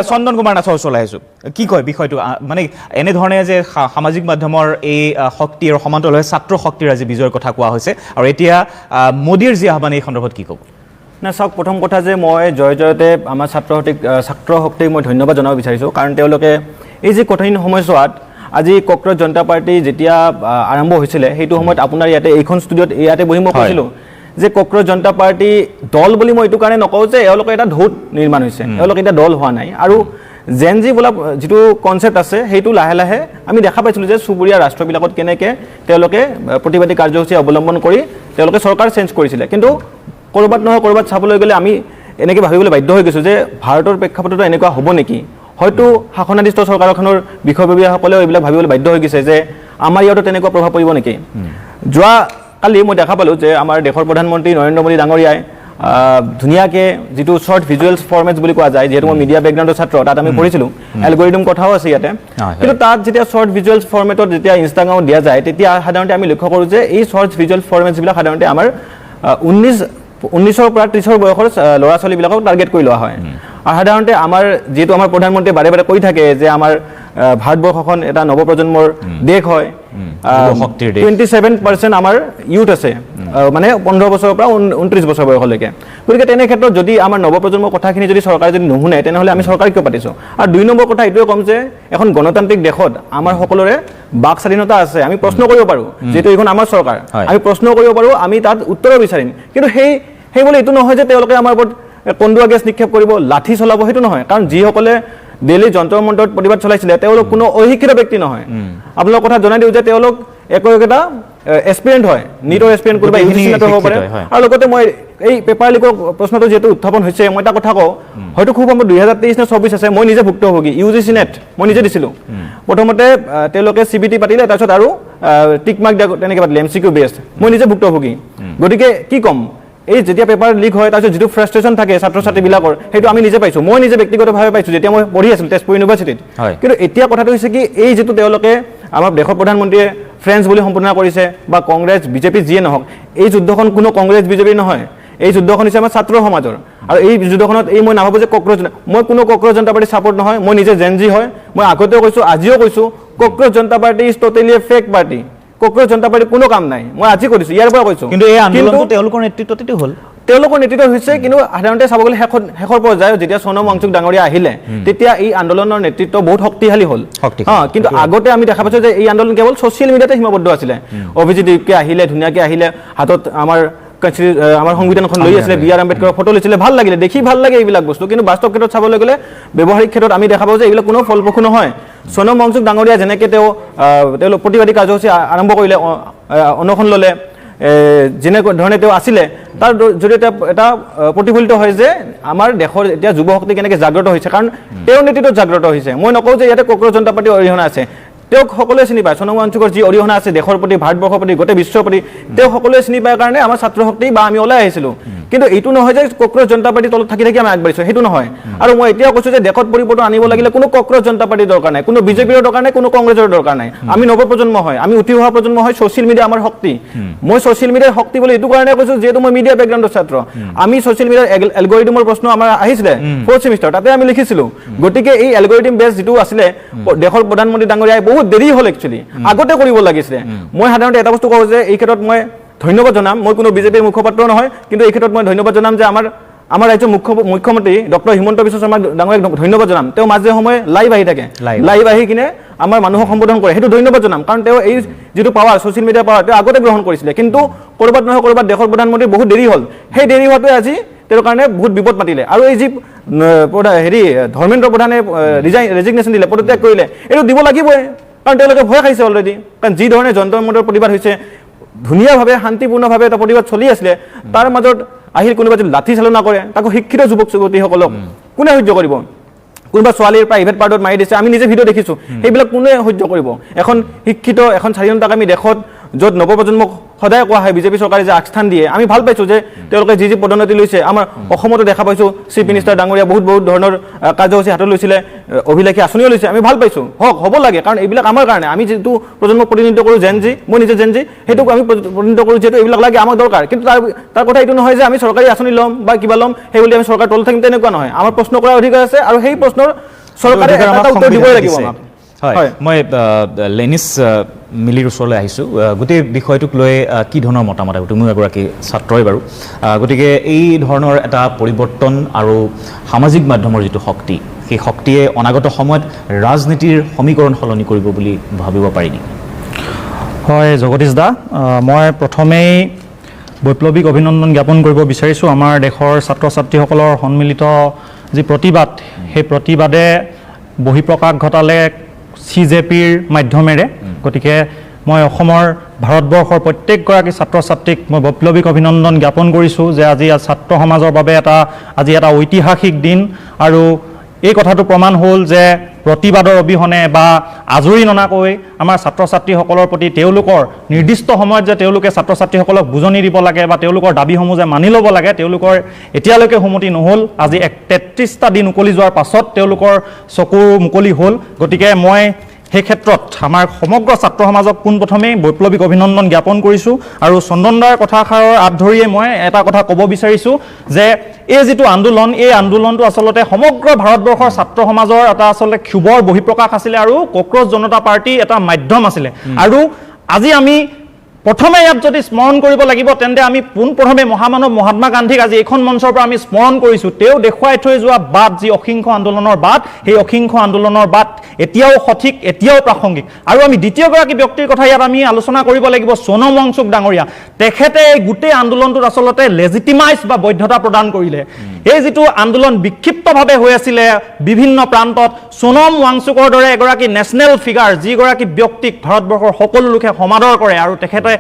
S1: চন্দন কুমাৰ নাথৰ ওচৰলৈ আহিছো কি কয় বিষয়টো মানে এনেধৰণে যে সামাজিক মাধ্যমৰ এই শক্তি আৰু সমান্তৰালভাৱে ছাত্ৰ শক্তিৰ আজি বিজয়ৰ কথা কোৱা হৈছে আৰু এতিয়া মোদীৰ যি আহ্বান এই সন্দৰ্ভত কি ক'ব
S4: না চাওক প্ৰথম কথা যে মই জয়তে আমাৰ ছাত্ৰ শক্তিক মই ধন্যবাদ জনাব বিচাৰিছোঁ কাৰণ তেওঁলোকে এই যে কঠিন সময়ছোৱাত আজি কক্ৰজ জনতা পাৰ্টি যেতিয়া আৰম্ভ হৈছিলে সেইটো সময়ত আপোনাৰ ইয়াতে এইখন ষ্টুডিঅ'ত ইয়াতে বহি মই কৈছিলোঁ যে কক্ৰজ জনতা পাৰ্টি দল বুলি মই এইটো কাৰণে নকওঁ যে এওঁলোকে এটা ঢোট নিৰ্মাণ হৈছে এওঁলোকে এটা দল হোৱা নাই আৰু জেন জি বোলা যিটো কনচেপ্ট আছে সেইটো লাহে লাহে আমি দেখা পাইছিলোঁ যে চুবুৰীয়া ৰাষ্ট্ৰবিলাকত কেনেকৈ তেওঁলোকে প্ৰতিবাদী কাৰ্যসূচী অৱলম্বন কৰি তেওঁলোকে চৰকাৰ চেঞ্জ কৰিছিলে কিন্তু ক'ৰবাত নহয় ক'ৰবাত চাবলৈ গ'লে আমি এনেকৈ ভাবিবলৈ বাধ্য হৈ গৈছোঁ যে ভাৰতৰ প্ৰেক্ষাপটতো এনেকুৱা হ'ব নেকি হয়তো শাসনাধিষ্ঠ চৰকাৰখনৰ বিষয়ববীয়াসকলেও এইবিলাক ভাবিবলৈ বাধ্য হৈ গৈছে যে আমাৰ ইয়াতো তেনেকুৱা প্ৰভাৱ পৰিব নেকি যোৱা কালি মই দেখা পালোঁ যে আমাৰ দেশৰ প্ৰধানমন্ত্ৰী নৰেন্দ্ৰ মোদী ডাঙৰীয়াই ধুনীয়াকৈ যিটো শ্বৰ্ট ভিজুৱেলছ ফৰ্মেটছ বুলি কোৱা যায় যিহেতু মই মিডিয়া বেকগ্ৰাউণ্ডৰ ছাত্ৰ তাত আমি পঢ়িছিলোঁ এলগৰিদম কথাও আছে ইয়াতে কিন্তু তাত যেতিয়া শ্বৰ্ট ভিজুৱেলছ ফৰ্মেটত যেতিয়া ইনষ্টাগ্ৰামত দিয়া যায় তেতিয়া সাধাৰণতে আমি লক্ষ্য কৰোঁ যে এই শ্বৰ্ট ভিজুৱেল ফৰ্মেটছবিলাক সাধাৰণতে আমাৰ 19ৰ পৰা 30ৰ বয়সৰ ল'ৰা ছোৱালীবিলাকক টাৰ্গেট কৰি লোৱা হয় আৰু সাধাৰণতে আমাৰ যিহেতু আমাৰ প্ৰধানমন্ত্ৰীয়ে বাৰে বাৰে কৈ থাকে যে আমাৰ ভাৰতবৰ্ষখন এটা নৱপ্ৰজন্মৰ দেশ হয় 27% আমাৰ ইউথ আছে মানে 15 বছৰৰ পৰা 29 বছৰ বয়সলৈকে গতিকে তেনে ক্ষেত্ৰত যদি আমাৰ নৱপ্ৰজন্মৰ কথাখিনি যদি চৰকাৰে যদি নুশুনে তেনেহ'লে আমি চৰকাৰ কিয় পাতিছোঁ আৰু 2 নম্বৰ কথা এইটোৱে ক'ম যে এখন গণতান্ত্ৰিক দেশত আমাৰ সকলোৰে বাক স্বাধীনতা আছে আমি প্ৰশ্ন কৰিব পাৰোঁ যিহেতু এইখন আমাৰ চৰকাৰ আমি প্ৰশ্ন কৰিব পাৰোঁ আমি তাত উত্তৰো বিচাৰিম কিন্তু সেই বুলি এইটো নহয় যে তেওঁলোকে আমাৰ ওপৰত কন্দুৱা গেছ নিক্ষেপ কৰিব লাঠি চলাব সেইটো নহয় কাৰণ যিসকলে দিল্লী যন্ত্ৰ মন্ত্ৰত প্ৰতিবাদ চলাইছিলে তেওঁলোক কোনো অশিক্ষিত ব্যক্তি নহয় আপোনালোকৰ কথা জনাই দিওঁ যে তেওঁলোক একোটা এছপিৰেণ্ট হয় নীটৰ এছপিৰেণ্ট কোনোবা ইউজিচিনেটৰ হ'ব পাৰে আৰু লগতে মই এই পেপাৰ লিকৰ প্ৰশ্নটো যিহেতু উত্থাপন হৈছে মই এটা কথা কওঁ হয়তো খুব সম্ভৱ 2023 নে 24 আছে মই নিজে ভুক্তভোগী ইউজিচিনেট মই নিজে দিছিলোঁ প্ৰথমতে তেওঁলোকে CBT পাতিলে তাৰপিছত আৰু টিক মাৰ্ক তেনেকৈ পাতিলে MCQ বেষ্ট মই নিজে ভুক্তভোগী গতিকে কি ক'ম এই যেতিয়া পেপাৰ লিক হয় তাৰপিছত যিটো ফ্ৰাষ্ট্ৰেশ্যন থাকে ছাত্ৰ ছাত্ৰীবিলাকৰ সেইটো আমি নিজে পাইছোঁ মই নিজে ব্যক্তিগতভাৱে পাইছোঁ যেতিয়া মই পঢ়ি আছিলোঁ তেজপুৰ ইউনিভাৰ্চিটিত কিন্তু এতিয়া কথাটো হৈছে কি এই যিটো তেওঁলোকে আমাৰ দেশৰ প্ৰধানমন্ত্ৰীয়ে ফ্ৰেণ্ডছ বুলি সম্বোধন কৰিছে বা কংগ্ৰেছ বিজেপি যিয়ে নহওক এই যুদ্ধখন কোনো কংগ্ৰেছ বিজেপি নহয় এই যুদ্ধখন হৈছে আমাৰ ছাত্ৰ সমাজৰ আৰু এই যুদ্ধখনত এই মই নাভাবোঁ যে মই কোনো কক্ৰজ জনতা পাৰ্টি ছাপোৰ্ট নহয় মই নিজে জেন জি হয় মই আগতেও কৈছোঁ আজিও কৈছোঁ কক্ৰজ Janata party is totally a fake party কক্ৰজ জনতা পাৰ্টি কোনো কাম নাই মই আজি কৰিছোঁ ইয়াৰ পৰা কৈছোঁ
S1: কিন্তু এই আন্দোলনটো তেওঁলোকৰ নেতৃত্বতে হ'ল
S4: তেওঁলোকৰ নেতৃত্ব হৈছে কিন্তু সাধাৰণতে চাব গ'লে শেষৰ পৰ্যায়ত যেতিয়া সোণম ৱাংচুক ডাঙৰীয়া আহিলে তেতিয়া এই আন্দোলনৰ নেতৃত্ব বহুত শক্তিশালী হ'ল কিন্তু আগতে আমি দেখা পাইছোঁ যে এই আন্দোলন কেৱল ছ'চিয়েল মিডিয়াতে সীমাবদ্ধ আছিলে অভিজিৎ দেৱকে আহিলে ধুনীয়াকৈ আহিলে হাতত আমাৰ সংবিধানখন লৈ আছিলে বি আৰ আম্বেদকাৰৰ ফটো লৈছিলে ভাল লাগিলে দেখি ভাল লাগে এইবিলাক বস্তু কিন্তু বাস্তৱ ক্ষেত্ৰত চাবলৈ গ'লে ব্যৱহাৰিক ক্ষেত্ৰত আমি দেখা পাওঁ যে এইবিলাক কোনো ফলপ্ৰসূ নহয় সোণম ৱাংচুক ডাঙৰীয়া যেনেকৈ তেওঁলোক প্ৰতিবাদী কাৰ্যসূচী আৰম্ভ কৰিলে অনশন ল'লে যেনে ধৰণে তেওঁ আছিলে তাৰ জৰিয়তে এটা প্ৰতিফলিত হয় যে আমাৰ দেশৰ এতিয়া যুৱ শক্তি কেনেকৈ জাগ্ৰত হৈছে কাৰণ তেওঁৰ নেতৃত্বত জাগ্ৰত হৈছে মই নকওঁ যে ইয়াতে কক্ৰজ জনতা পাৰ্টীৰ অৰিহণা আছে তেওঁক সকলোৱে চিনি পায় সোণম ৱাংচুকৰ যি অৰিহণা আছে দেশৰ প্ৰতি ভাৰতবৰ্ষৰ প্ৰতি গোটেই বিশ্বৰ প্ৰতি তেওঁ সকলোৱে চিনি পায় কাৰণে আমাৰ ছাত্ৰ শক্তি বা আমি ওলাই আহিছিলোঁ কিন্তু এইটো নহয় যে কক্ৰজ জনতা পাৰ্টীৰ তলত থাকি আমি আগবাঢ়িছোঁ সেইটো নহয় আৰু মই এতিয়াও কৈছোঁ যে দেশত পৰিৱৰ্তন আনিব লাগিলে কোনো কক্ৰজ জনতা পাৰ্টীৰ দৰকাৰ নাই কোনো বিজেপিৰ দৰকাৰ নাই কোনো কংগ্ৰেছৰ দৰকাৰ নাই আমি নৱপ্ৰজন্ম হয় আমি উঠি অহা প্ৰজন্ম হয় ছ'চিয়েল মিডিয়া আমাৰ শক্তি মই ছ'চিয়েল মিডিয়াৰ শক্তি বুলি এইটো কাৰণে কৈছোঁ যিহেতু মই মিডিয়া বেকগ্ৰাউণ্ডৰ ছাত্ৰ আমি ছ'চিয়েল মিডিয়াৰ এলগৰিদমৰ প্ৰশ্ন আমাৰ আহিছিলে 4th ছেমিষ্টাৰ তাতে আমি লিখিছিলোঁ গতিকে এই এলগৰিদম বেছ যিটো আছিলে দেশৰ প্ৰধানমন্ত্ৰী ডাঙৰীয়াই বহুত দেৰি হ'ল একচুৱেলি আগতে কৰিব লাগিছিলে মই সাধাৰণতে এটা বস্তু কওঁ যে এই ক্ষেত্ৰত মই ধন্যবাদ জনাম মই কোনো বিজেপিৰ মুখপাত্ৰ নহয় কিন্তু এই ক্ষেত্ৰত মই ধন্যবাদ জনাম যে আমাৰ ৰাজ্যৰ মুখ্যমন্ত্ৰী ডক্টৰ হিমন্ত বিশ্ব শৰ্মা ডাঙৰীয়াক ধন্যবাদ জনাম তেওঁ মাজে সময়ে লাইভ আহি থাকে লাইভ আহি কিনে আমাৰ মানুহক সম্বোধন কৰে সেইটো ধন্যবাদ জনাম কাৰণ তেওঁ এই যিটো পাৱাৰ ছ'চিয়েল মিডিয়া পাৱাৰ তেওঁ আগতে গ্ৰহণ কৰিছিলে কিন্তু ক'ৰবাত নহয় ক'ৰবাত দেশৰ প্ৰধানমন্ত্ৰী বহুত দেৰি হ'ল সেই দেৰি হোৱাটোৱে আজি তেওঁৰ কাৰণে বহুত বিপদ মাতিলে আৰু এই যি ধৰ্মেন্দ্ৰ প্ৰধানে ৰেজিগনেশ্যন দিলে পদত্যাগ কৰিলে এইটো দিব লাগিবই কাৰণ তেওঁলোকে ভয় খাইছে অলৰেডি কাৰণ যি ধৰণে যন্ত্ৰ মন্ত্ৰৰ প্ৰতিবাদ হৈছে ধুনীয়াভাৱে শান্তিপূৰ্ণভাৱে এটা প্ৰতিবাদ চলি আছিলে তাৰ মাজত আহিল কোনোবা যদি লাঠি চালনা কৰে তাকো শিক্ষিত যুৱক যুৱতীসকলক কোনে সহ্য কৰিব কোনোবা ছোৱালীৰ প্ৰাইভেট পাৰ্টত মাৰি দিছে আমি নিজে ভিডিঅ' দেখিছোঁ সেইবিলাক কোনে সহ্য কৰিব এখন শিক্ষিত এখন স্বাধীনতাকামী দেশত য'ত নৱপ্ৰজন্মক সদায় কোৱা হয় বিজেপি চৰকাৰে যে আগস্থান দিয়ে আমি ভাল পাইছোঁ যে তেওঁলোকে যি পদোন্নতি লৈছে আমাৰ অসমতো দেখা পাইছোঁ চিফ মিনিষ্টাৰ ডাঙৰীয়া বহুত ধৰণৰ কাৰ্যসূচী হাতত লৈছিলে অভিলাষী আঁচনিও লৈছে আমি ভাল পাইছোঁ হ'ব লাগে কাৰণ এইবিলাক আমাৰ কাৰণে আমি যিটো প্ৰজন্মক প্ৰতিনিধিত্ব কৰোঁ জেনজি মই নিজে জেনজি সেইটোক আমি প্ৰতিনিধিত্ব কৰোঁ যিহেতু এইবিলাক লাগে আমাক দৰকাৰ কিন্তু তাৰ কথা এইটো নহয় যে আমি চৰকাৰী আঁচনি ল'ম বা কিবা ল'ম সেই বুলি আমি চৰকাৰ তলত থাকিম তেনেকুৱা নহয় আমাৰ প্ৰশ্ন কৰাৰ অধিকাৰ আছে আৰু সেই প্ৰশ্নৰ চৰকাৰে এটা উত্তৰ দিবই লাগিব আমাক
S1: হয় মই লেনিছ মিলিৰ ওচৰলৈ আহিছোঁ গোটেই বিষয়টোক লৈ কি ধৰণৰ মতামত আহিব তুমিও এগৰাকী ছাত্ৰই বাৰু গতিকে এই ধৰণৰ এটা পৰিৱৰ্তন আৰু সামাজিক মাধ্যমৰ যিটো শক্তি সেই শক্তিয়ে অনাগত সময়ত ৰাজনীতিৰ সমীকৰণ সলনি কৰিব বুলি ভাবিব পাৰি নেকি
S5: হয় জগদীশ দা মই প্ৰথমেই বৈপ্লৱিক অভিনন্দন জ্ঞাপন কৰিব বিচাৰিছোঁ আমাৰ দেশৰ ছাত্ৰ ছাত্ৰীসকলৰ সন্মিলিত যি প্ৰতিবাদ সেই প্ৰতিবাদে বহিঃপ্ৰকাশ ঘটালে CJPৰ মাধ্যমেৰে গতিকে মই অসমৰ ভাৰতবৰ্ষৰ প্ৰত্যেকগৰাকী ছাত্ৰ ছাত্ৰীক মই বৈপ্লৱিক অভিনন্দন জ্ঞাপন কৰিছোঁ যে আজি ছাত্ৰ সমাজৰ বাবে আজি এটা ঐতিহাসিক দিন আৰু এই কথাটো প্ৰমাণ হ'ল যে প্ৰতিবাদৰ অবিহনে বা আজৰি ননাকৈ আমাৰ ছাত্ৰ ছাত্ৰীসকলৰ প্ৰতি তেওঁলোকৰ নিৰ্দিষ্ট সময়ত যে তেওঁলোকে ছাত্ৰ ছাত্ৰীসকলক বুজনি দিব লাগে বা তেওঁলোকৰ দাবীসমূহ যে মানি ল'ব লাগে তেওঁলোকৰ এতিয়ালৈকে সন্মতি নহ'ল আজি 33টা দিন উকলি যোৱাৰ পাছত তেওঁলোকৰ চকুৰ মুকলি হ'ল গতিকে মই সেই ক্ষেত্ৰত আমাৰ সমগ্ৰ ছাত্ৰ সমাজক পোনপ্ৰথমেই বৈপ্লৱিক অভিনন্দন জ্ঞাপন কৰিছোঁ আৰু চন্দনদাৰ কথাষাৰৰ আঁত ধৰিয়ে মই এটা কথা ক'ব বিচাৰিছোঁ যে এই যিটো আন্দোলন এই আন্দোলনটো আচলতে সমগ্ৰ ভাৰতবৰ্ষৰ ছাত্ৰ সমাজৰ এটা আচলতে ক্ষোভৰ বহিঃপ্ৰকাশ আছিলে আৰু কক্ৰজ জনতা পাৰ্টি এটা মাধ্যম আছিলে আৰু আজি আমি প্ৰথমে ইয়াত যদি স্মৰণ কৰিব লাগিব তেন্তে আমি পোনপ্ৰথমে মহামানৱ মহাত্মা গান্ধীক আজি এইখন মঞ্চৰ পৰা আমি স্মৰণ কৰিছোঁ তেওঁ দেখুৱাই থৈ যোৱা বাট যি অহিংস আন্দোলনৰ বাট সেই অহিংস আন্দোলনৰ বাট এতিয়াও সঠিক এতিয়াও প্ৰাসংগিক আৰু আমি দ্বিতীয়গৰাকী ব্যক্তিৰ কথা ইয়াত আমি আলোচনা কৰিব লাগিব সোণম ৱাংচুক ডাঙৰীয়া তেখেতে এই গোটেই আন্দোলনটোত আচলতে লেজিটিমাইজ বা বৈধতা প্ৰদান কৰিলে এই যিটো আন্দোলন বিক্ষিপ্তভাৱে হৈ আছিলে বিভিন্ন প্ৰান্তত সোণম ৱাংচুকৰ দৰে এগৰাকী নেশ্যনেল ফিগাৰ যিগৰাকী ব্যক্তিক ভাৰতবৰ্ষৰ সকলো লোকে সমাদৰ কৰে আৰু তেখেতে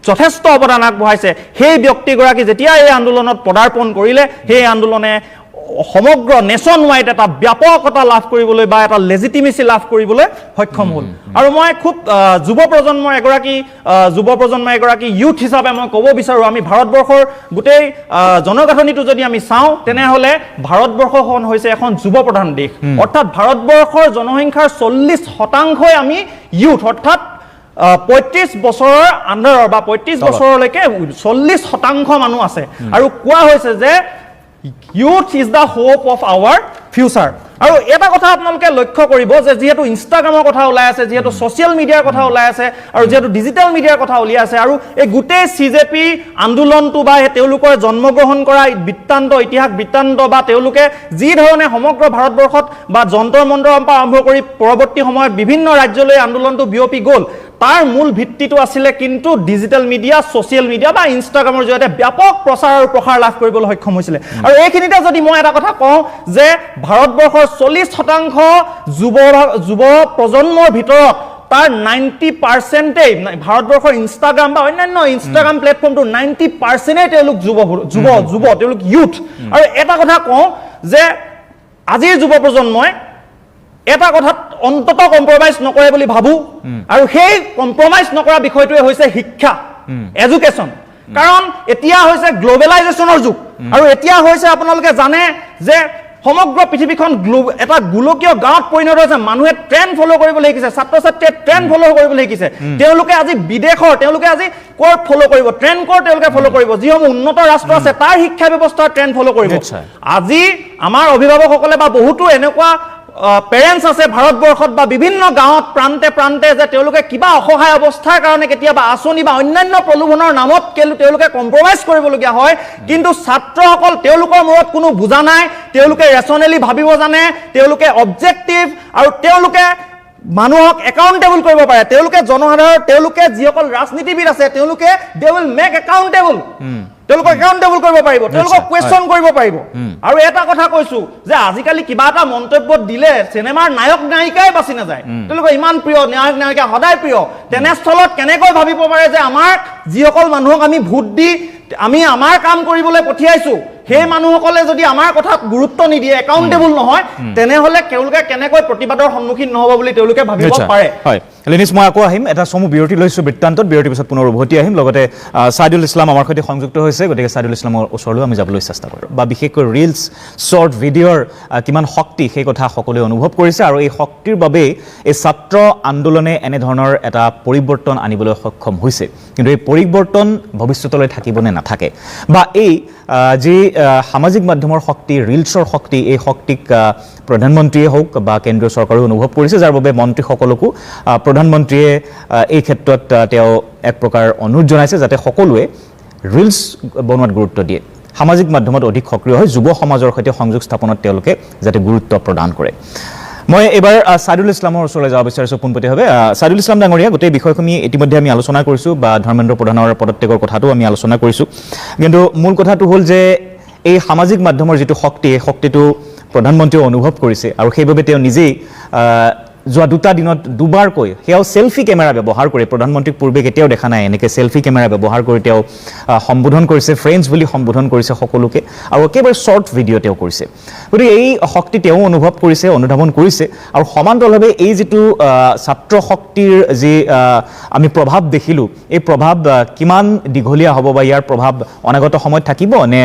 S5: যথেষ্ট অৱদান আগবঢ়াইছে সেই ব্যক্তিগৰাকী যেতিয়া এই আন্দোলনত পদাৰ্পণ কৰিলে সেই আন্দোলনে সমগ্ৰ নেশ্যন ৱাইড এটা ব্যাপকতা লাভ কৰিবলৈ বা এটা লেজিটিমেচি লাভ কৰিবলৈ সক্ষম হ'ল আৰু মই খুব যুৱ প্ৰজন্মৰ এগৰাকী ইউথ হিচাপে মই ক'ব বিচাৰোঁ আমি ভাৰতবৰ্ষৰ গোটেই জনগাঁথনিটো যদি আমি চাওঁ তেনেহ'লে ভাৰতবৰ্ষখন হৈছে এখন যুৱ প্ৰধান দেশ অৰ্থাৎ ভাৰতবৰ্ষৰ জনসংখ্যাৰ 40% আমি ইউথ অৰ্থাৎ 35 বছৰৰ আণ্ডাৰৰ বা 35 বছৰলৈকে 40% মানুহ আছে আৰু কোৱা হৈছে যে youth is the hope of our
S4: future আৰু এটা কথা আপোনালোকে লক্ষ্য কৰিব যে যিহেতু ইনষ্টাগ্ৰামৰ কথা ওলাই আছে যিহেতু ছ'চিয়েল মিডিয়াৰ কথা ওলাই আছে আৰু যিহেতু ডিজিটেল মিডিয়াৰ কথা উলিয়াই আছে আৰু এই গোটেই CJP আন্দোলনটো বা তেওঁলোকৰ জন্মগ্ৰহণ কৰা বৃত্তান্ত ইতিহাস বৃত্তান্ত বা তেওঁলোকে যি ধৰণে সমগ্ৰ ভাৰতবৰ্ষত বা যন্তৰ মন্ত্ৰৰ পৰা আৰম্ভ কৰি পৰৱৰ্তী সময়ত বিভিন্ন ৰাজ্যলৈ আন্দোলনটো বিয়পি গ'ল তাৰ মূল ভিত্তিটো আছিলে কিন্তু ডিজিটেল মিডিয়া ছ'চিয়েল মিডিয়া বা ইনষ্টাগ্ৰামৰ জৰিয়তে ব্যাপক প্ৰচাৰ আৰু প্ৰসাৰ লাভ কৰিবলৈ সক্ষম হৈছিলে আৰু এইখিনিতে যদি মই এটা কথা কওঁ যে ভাৰতবৰ্ষৰ 40% যুৱ প্ৰজন্মৰ ভিতৰত তাৰ 90%ই ভাৰতবৰ্ষৰ ইনষ্টাগ্ৰাম বা অন্যান্য ইনষ্টাগ্ৰাম প্লেটফৰ্মটো 90%ই তেওঁলোক যুৱ তেওঁলোক ইউথ আৰু এটা কথা কওঁ যে আজিৰ যুৱ প্ৰজন্মই এটা কথাত অন্তত কম্প্ৰমাইজ নকৰে বুলি ভাবো আৰু সেই কম্প্ৰমাইজ নকৰা বিষয়টোৱে হৈছে শিক্ষা এডুকেশ্যন কাৰণ এতিয়া হৈছে গ্লোবেলাইজেশ্যনৰ যুগ আৰু এতিয়া হৈছে আপোনালোকে জানে যে সমগ্ৰ পৃথিৱীখন এটা গোলকীয় গাঁৱত পৰিণত হৈছে মানুহে ট্ৰেণ্ড ফ'ল' কৰিবলৈ শিকিছে ছাত্ৰ ছাত্ৰীয়ে ট্ৰেণ্ড ফ'ল' কৰিবলৈ শিকিছে তেওঁলোকে আজি বিদেশৰ তেওঁলোকে আজি ক'ৰ ফ'ল' কৰিব ট্ৰেণ্ড ক'ৰ তেওঁলোকে ফ'ল' কৰিব যিসমূহ উন্নত ৰাষ্ট্ৰ আছে তাৰ শিক্ষা ব্যৱস্থাৰ ট্ৰেণ্ড ফ'ল' কৰিব আজি আমাৰ অভিভাৱকসকলে বা বহুতো এনেকুৱা পেৰেণ্টছ আছে ভাৰতবৰ্ষত বা বিভিন্ন গাঁৱত প্ৰান্তে প্ৰান্তে যে তেওঁলোকে কিবা অসহায় অৱস্থাৰ কাৰণে কেতিয়াবা আঁচনি বা অন্যান্য প্ৰলোভনৰ নামত তেওঁলোকে কম্প্ৰমাইজ কৰিবলগীয়া হয় কিন্তু ছাত্ৰসকল তেওঁলোকৰ মূৰত কোনো বুজা নাই তেওঁলোকে ৰেচনেলি ভাবিব জানে তেওঁলোকে অবজেক্টিভ আৰু তেওঁলোকে মানুহক একাউণ্টেবল কৰিব পাৰে তেওঁলোকে জনসাধাৰণ তেওঁলোকে যিসকল ৰাজনীতিবিদ আছে তেওঁলোকে দে উইল মেক একাউণ্টেবল তেওঁলোকক একাউণ্টেবল কৰিব পাৰিব তেওঁলোকক কুৱেশ্যন কৰিব পাৰিব আৰু এটা কথা কৈছো যে আজিকালি কিবা এটা মন্তব্য দিলে চিনেমাৰ নায়ক নায়িকাই বাছি নাযায় তেওঁলোকৰ ইমান প্ৰিয় নায়ক নায়িকা সদায় প্ৰিয় তেনেস্থলত কেনেকৈ ভাবিব পাৰে যে আমাৰ যিসকল মানুহক আমি ভোট দি আমি আমাৰ কাম কৰিবলৈ পঠিয়াইছো সেই মানুহসকলে যদি আমাৰ কথাত গুৰুত্ব নিদিয়ে একাউণ্টেবল নহয় তেনেহ'লে তেওঁলোকে কেনেকৈ প্ৰতিবাদৰ সন্মুখীন নহ'ব বুলি তেওঁলোকে ভাবিব পাৰে
S1: হয় লেনিছ মই আকৌ আহিম এটা চমু বিৰতি লৈছোঁ বৃত্তান্তত বিৰতিৰ পিছত পুনৰ উভতি আহিম লগতে ছাইদুল ইছলাম আমাৰ সৈতে সংযুক্ত হৈছে গতিকে ছাইদুল ইছলামৰ ওচৰলৈ আমি যাবলৈ চেষ্টা কৰিম বা বিশেষকৈ ৰিলছ শ্বৰ্ট ভিডিঅ'ৰ কিমান শক্তি সেই কথা সকলোৱে অনুভৱ কৰিছে আৰু এই শক্তিৰ বাবেই এই ছাত্ৰ আন্দোলনে এনেধৰণৰ এটা পৰিৱৰ্তন আনিবলৈ সক্ষম হৈছে কিন্তু এই পৰিৱৰ্তন ভৱিষ্যতলৈ থাকিব নে নাথাকে বা এই যি সামাজিক মাধ্যমৰ শক্তি ৰিলছৰ শক্তি এই শক্তিক প্ৰধানমন্ত্ৰীয়ে হওক বা কেন্দ্ৰীয় চৰকাৰেও অনুভৱ কৰিছে যাৰ বাবে মন্ত্ৰীসকলকো প্ৰধানমন্ত্ৰীয়ে এই ক্ষেত্ৰত তেওঁ এক প্ৰকাৰ অনুৰোধ জনাইছে যাতে সকলোৱে ৰিলছ বনোৱাত গুৰুত্ব দিয়ে সামাজিক মাধ্যমত অধিক সক্ৰিয় হৈ যুৱ সমাজৰ সৈতে সংযোগ স্থাপনত তেওঁলোকে যাতে গুৰুত্ব প্ৰদান কৰে মই এবাৰ ছাইদুল ইছলামৰ ওচৰলৈ যাব বিচাৰিছোঁ পোনপটীয়াভাৱে ছাইদুল ইছলাম ডাঙৰীয়া গোটেই বিষয়খিনি ইতিমধ্যে আমি আলোচনা কৰিছোঁ বা ধৰ্মেন্দ্ৰ প্ৰধানৰ পদত্যাগৰ কথাটো আমি আলোচনা কৰিছোঁ কিন্তু মূল কথাটো হ'ল যে এই সামাজিক মাধ্যমৰ যিটো শক্তি এই শক্তিটো প্ৰধানমন্ত্ৰীয়ে অনুভৱ কৰিছে আৰু সেইবাবে তেওঁ নিজেই যোৱা দুটা দিনত দুবাৰকৈ সেয়াও সেলফি কেমেৰা ব্যৱহাৰ কৰি প্ৰধানমন্ত্ৰীক পূৰ্বে কেতিয়াও দেখা নাই এনেকৈ সেলফি কেমেৰা ব্যৱহাৰ কৰি তেওঁ সম্বোধন কৰিছে ফ্ৰেণ্ডছ বুলি সম্বোধন কৰিছে সকলোকে আৰু একেবাৰে শ্বৰ্ট ভিডিঅ' তেওঁ কৰিছে গতিকে এই শক্তি তেওঁ অনুভৱ কৰিছে অনুধাৱন কৰিছে আৰু সমান্তৰালভাৱে এই যিটো ছাত্ৰ শক্তিৰ যি আমি প্ৰভাৱ দেখিলোঁ এই প্ৰভাৱ কিমান দীঘলীয়া হ'ব বা ইয়াৰ প্ৰভাৱ অনাগত সময়ত থাকিব নে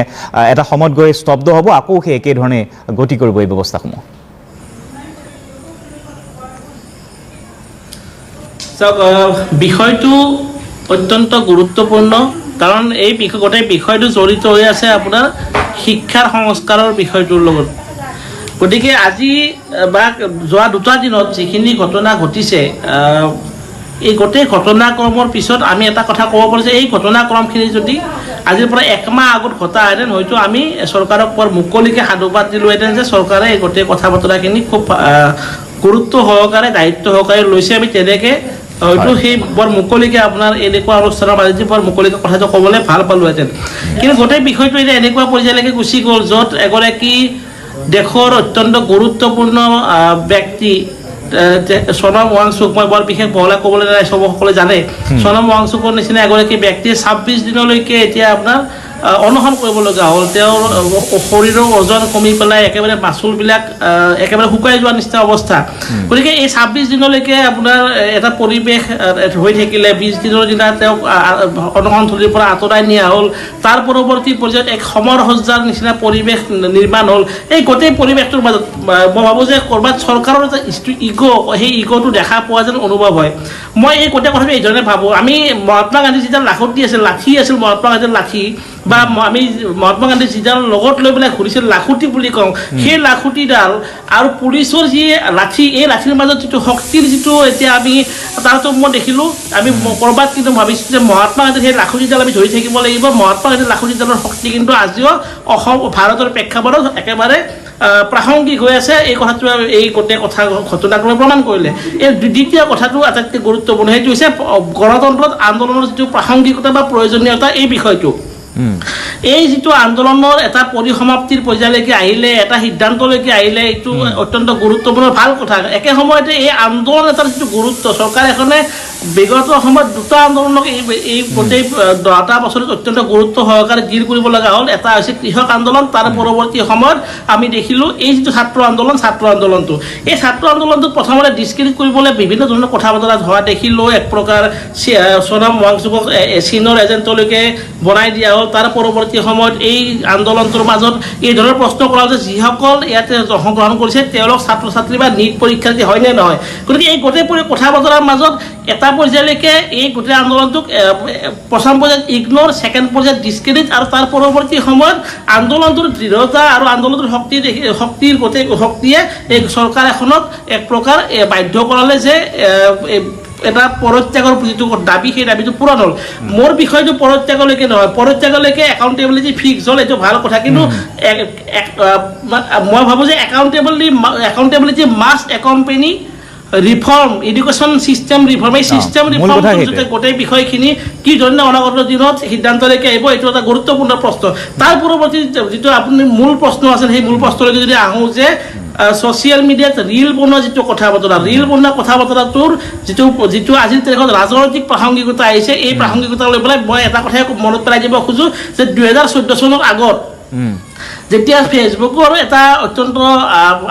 S1: এটা সময়ত গৈ স্তব্ধ হ'ব আকৌ সেই একেধৰণে গতি কৰিব এই ব্যৱস্থাসমূহ
S6: বিষয়টো অত্যন্ত গুৰুত্বপূৰ্ণ কাৰণ এই গোটেই বিষয়টো জড়িত হৈ আছে আপোনাৰ শিক্ষাৰ সংস্কাৰৰ বিষয়টোৰ লগত গতিকে আজি বা যোৱা দুটা দিনত যিখিনি ঘটনা ঘটিছে এই গোটেই ঘটনাক্ৰমৰ পিছত আমি এটা কথা ক'ব পাৰোঁ যে এই ঘটনাক্ৰমখিনি যদি আজিৰ পৰা একমাহ আগত ঘটাহেঁতেন হয়তো আমি চৰকাৰক বৰ মুকলিকৈ সাধুবাদ দিলোঁহেঁতেন যে চৰকাৰে এই গোটেই কথা বতৰাখিনি খুব গুৰুত্ব সহকাৰে দায়িত্ব সহকাৰে লৈছে আমি তেনেকৈ হয়তো সেই বৰ মুকলিকৈ আপোনাৰ এনেকুৱা অনুষ্ঠানৰ মাজেদি বৰ মুকলিকৈ কথাটো ক'বলৈ ভাল পালোঁহেঁতেন কিন্তু গোটেই বিষয়টো এতিয়া এনেকুৱা পৰ্যায়লৈকে গুচি গ'ল য'ত এগৰাকী দেশৰ অত্যন্ত গুৰুত্বপূৰ্ণ ব্যক্তি সোণম ৱাংচুক মই বৰ বিশেষ বহলাই ক'বলৈ নাই সকলোৱে জানে সোণম ৱাংচুকৰ নিচিনা এগৰাকী ব্যক্তিয়ে 26 দিনলৈকে এতিয়া আপোনাৰ অনশন কৰিব লগা হ'ল তেওঁৰ শৰীৰৰ ওজন কমি পেলাই একেবাৰে মাচুলবিলাক একেবাৰে শুকাই যোৱাৰ নিচিনা অৱস্থা গতিকে এই 26 দিনলৈকে আপোনাৰ এটা পৰিৱেশ হৈ থাকিলে 20 দিনৰ দিনা তেওঁক অনশনথলীৰ পৰা আঁতৰাই নিয়া হ'ল তাৰ পৰৱৰ্তী পৰ্যায়ত এক সমৰসজ্জাৰ নিচিনা পৰিৱেশ নিৰ্মাণ হ'ল এই গোটেই পৰিৱেশটোৰ মই ভাবোঁ যে ক'ৰবাত চৰকাৰৰ এটা সেই ইগ'টো দেখা পোৱা যেন অনুভৱ হয় মই এই গোটেই কথাটো এই ধৰণে ভাবোঁ আমি মহাত্মা গান্ধী যেতিয়া লাখুটি আছিল লাঠি আছিল মহাত্মা গান্ধীৰ লাঠি বা আমি মহাত্মা গান্ধী যিডাল লগত লৈ পেলাই ঘূৰিছিল লাখুটি বুলি কওঁ সেই লাখুটিডাল আৰু পুলিচৰ যি লাঠি এই লাঠিৰ মাজত যিটো শক্তিৰ যিটো এতিয়া আমি তাৰতো মই দেখিলোঁ আমি ক'ৰবাত কিন্তু ভাবিছোঁ যে মহাত্মা গান্ধীৰ সেই লাখুটিডাল আমি ধৰি থাকিব লাগিব মহাত্মা গান্ধীৰ লাখুটিডালৰ শক্তি কিন্তু আজিও অসম ভাৰতৰ প্ৰেক্ষাপটত একেবাৰে প্ৰাসংগিক হৈ আছে এই কথাটো এই গোটেই কথা ঘটনাক্ৰমে প্ৰমাণ কৰিলে এই দ্বিতীয় কথাটো আটাইতকৈ গুৰুত্বপূৰ্ণ সেইটো হৈছে গণতন্ত্ৰত আন্দোলনৰ যিটো প্ৰাসংগিকতা বা প্ৰয়োজনীয়তা এই বিষয়টো এই যিটো আন্দোলনৰ এটা পৰিসমাপ্তিৰ পৰ্যায়লৈকে আহিলে এটা সিদ্ধান্তলৈকে আহিলে এইটো অত্যন্ত গুৰুত্বপূৰ্ণ ভাল কথা একে সময়তে এই আন্দোলন এটাৰ যিটো গুৰুত্ব চৰকাৰ এখনে বিগত সময়ত দুটা আন্দোলনক এই গোটেই 10টা বছৰত অত্যন্ত গুৰুত্ব সহকাৰে ডিল কৰিব লগা হ'ল এটা হৈছে কৃষক আন্দোলন তাৰ পৰৱৰ্তী সময়ত আমি দেখিলোঁ এই যিটো ছাত্ৰ আন্দোলনটো এই ছাত্ৰ আন্দোলনটোক প্ৰথমতে ডিছক্ৰেডিট কৰিবলৈ বিভিন্ন ধৰণৰ কথা বতৰা হোৱা দেখিলোঁ এক প্ৰকাৰ সোণম ৱাংচুকক চীনৰ এজেণ্টলৈকে বনাই দিয়া হ'ল তাৰ পৰৱৰ্তী সময়ত এই আন্দোলনটোৰ মাজত এই ধৰণৰ প্ৰশ্ন কৰা যে যিসকল ইয়াতে অংশগ্ৰহণ কৰিছে তেওঁলোক ছাত্ৰ ছাত্ৰী বা নীট পৰীক্ষাৰ্থী হয়নে নহয় গতিকে এই গোটেই কথা বতৰাৰ মাজত এটা পৰ্যায়লৈকে এই গোটেই আন্দোলনটোক প্ৰথম পৰ্যায়ত ইগনোৰ ছেকেণ্ড পৰ্যায়ত ডিছক্ৰেডিট আৰু তাৰ পৰৱৰ্তী সময়ত আন্দোলনটোৰ দৃঢ়তা আৰু আন্দোলনটোৰ শক্তিৰ গোটেই শক্তিয়ে এই চৰকাৰ এখনক এক প্ৰকাৰ বাধ্য কৰালে যে এটা পদত্যাগৰ যিটো দাবী সেই দাবীটো পূৰণ হ'ল মোৰ বিষয়টো পদত্যাগলৈকে নহয় পদত্যাগলৈকে একাউণ্টেবিলিটি ফিক্স হ'ল এইটো ভাল কথা কিন্তু মই ভাবোঁ যে accountability must accompany reform education system reform এই চিষ্টেম ৰিফৰ্মটোৰ জৰিয়তে গোটেই বিষয়খিনি কি ধৰণে অনাগত দিনত সিদ্ধান্তলৈকে আহিব এইটো এটা গুৰুত্বপূৰ্ণ প্ৰশ্ন তাৰ পৰৱৰ্তী যিটো আপুনি মূল প্ৰশ্ন আছিল সেই মূল প্ৰশ্নলৈকে যদি আহোঁ যে ছ'চিয়েল মিডিয়াত ৰীল বনোৱা যিটো কথা বতৰা ৰীল বনোৱা কথা বতৰাটোৰ যিটো আজিৰ তাৰিখত ৰাজনৈতিক প্ৰাসংগিকতা আহিছে এই প্ৰাসংগিকতা লৈ পেলাই মই এটা কথাই মনত পেলাই দিব খোজোঁ যে 2014 চনৰ আগত যেতিয়া ফেচবুকৰ এটা অত্যন্ত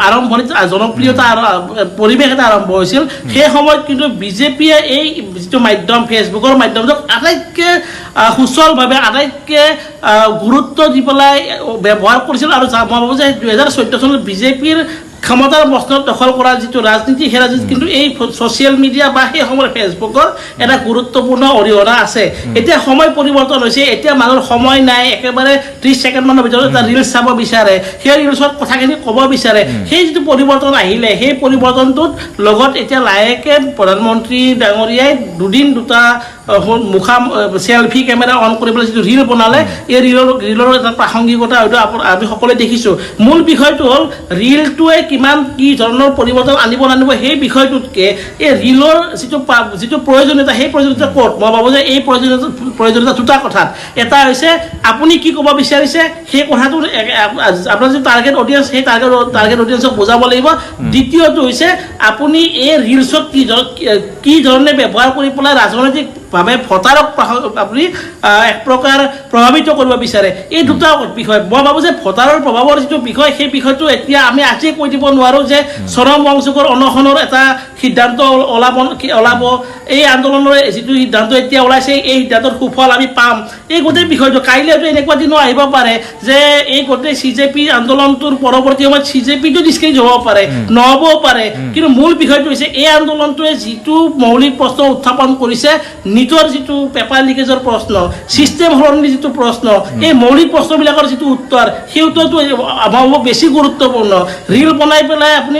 S6: আৰম্ভণিত জনপ্ৰিয়তা পৰিৱেশ এটা আৰম্ভ হৈছিল সেই সময়ত কিন্তু বিজেপিয়ে এই যিটো মাধ্যম ফেচবুকৰ মাধ্যমটোক আটাইতকৈ সুচলভাৱে আটাইতকৈ গুৰুত্ব দি পেলাই ব্যৱহাৰ কৰিছিল আৰু মই ভাবোঁ যে 2014 চনত বিজেপিৰ ক্ষমতাৰ মসনদ দখল কৰা যিটো ৰাজনীতি সেই ৰাজনীতি কিন্তু এই ছ'চিয়েল মিডিয়া বা সেই সময়ৰ ফেচবুকৰ এটা গুৰুত্বপূৰ্ণ অৰিহণা আছে এতিয়া সময় পৰিৱৰ্তন হৈছে এতিয়া মানুহৰ সময় নাই একেবাৰে 30 ছেকেণ্ডমানৰ ভিতৰত এটা ৰিলছ চাব বিচাৰে সেই ৰিলছত কথাখিনি ক'ব বিচাৰে সেই যিটো পৰিৱৰ্তন আহিলে সেই পৰিৱৰ্তনটোত লগত এতিয়া লাহেকৈ প্ৰধানমন্ত্ৰী ডাঙৰীয়াই দুটা চেলফি কেমেৰা অন কৰি পেলাই যিটো ৰীল বনালে এই ৰীলৰ এটা প্ৰাসংগিকতা হয়তো আমি সকলোৱে দেখিছোঁ মূল বিষয়টো হ'ল ৰীলটোৱে কিমান কি ধৰণৰ পৰিৱৰ্তন আনিব সেই বিষয়টোতকৈ এই ৰীলৰ যিটো প্ৰয়োজনীয়তা সেই প্ৰয়োজনীয়তা ক'ত মই ভাবোঁ যে এই প্ৰয়োজনীয়তা দুটা কথাত এটা হৈছে আপুনি কি ক'ব বিচাৰিছে সেই কথাটো আপোনাৰ যিটো টাৰ্গেট অডিয়েঞ্চ সেই টাৰ্গেট অডিয়েঞ্চক বুজাব লাগিব দ্বিতীয়টো হৈছে আপুনি এই ৰীলছক কি ধৰণে ব্যৱহাৰ কৰি পেলাই ৰাজনৈতিক ভাৱে ভোটাৰক আপুনি এক প্ৰকাৰ প্ৰভাৱিত কৰিব বিচাৰে এই দুটা বিষয় মই ভাবোঁ যে ভোটাৰৰ প্ৰভাৱৰ যিটো বিষয় সেই বিষয়টো এতিয়া আমি আজিয়ে কৈ দিব নোৱাৰোঁ যে সোণম ৱাংচুকৰ অনশনৰ এটা সিদ্ধান্ত ওলাব এই আন্দোলনৰ যিটো সিদ্ধান্ত এতিয়া ওলাইছে এই সিদ্ধান্তৰ সুফল আমি পাম এই গোটেই বিষয়টো কাইলৈ হয়তো এনেকুৱা দিনো আহিব পাৰে যে এই গোটেই CJP আন্দোলনটোৰ পৰৱৰ্তী সময়ত CJPটো ডিছক্ৰেডিট হ'ব পাৰে নহ'বও পাৰে কিন্তু মূল বিষয়টো হৈছে এই আন্দোলনটোৱে যিটো মৌলিক প্ৰশ্ন উত্থাপন কৰিছে নিটৰ যিটো পেপাৰ লিকেজৰ প্ৰশ্ন চিষ্টেম সলনিৰ যিটো প্ৰশ্ন এই মৌলিক প্ৰশ্নবিলাকৰ যিটো উত্তৰ সেই উত্তৰটো আমাৰ বেছি গুৰুত্বপূৰ্ণ ৰীল বনাই পেলাই আপুনি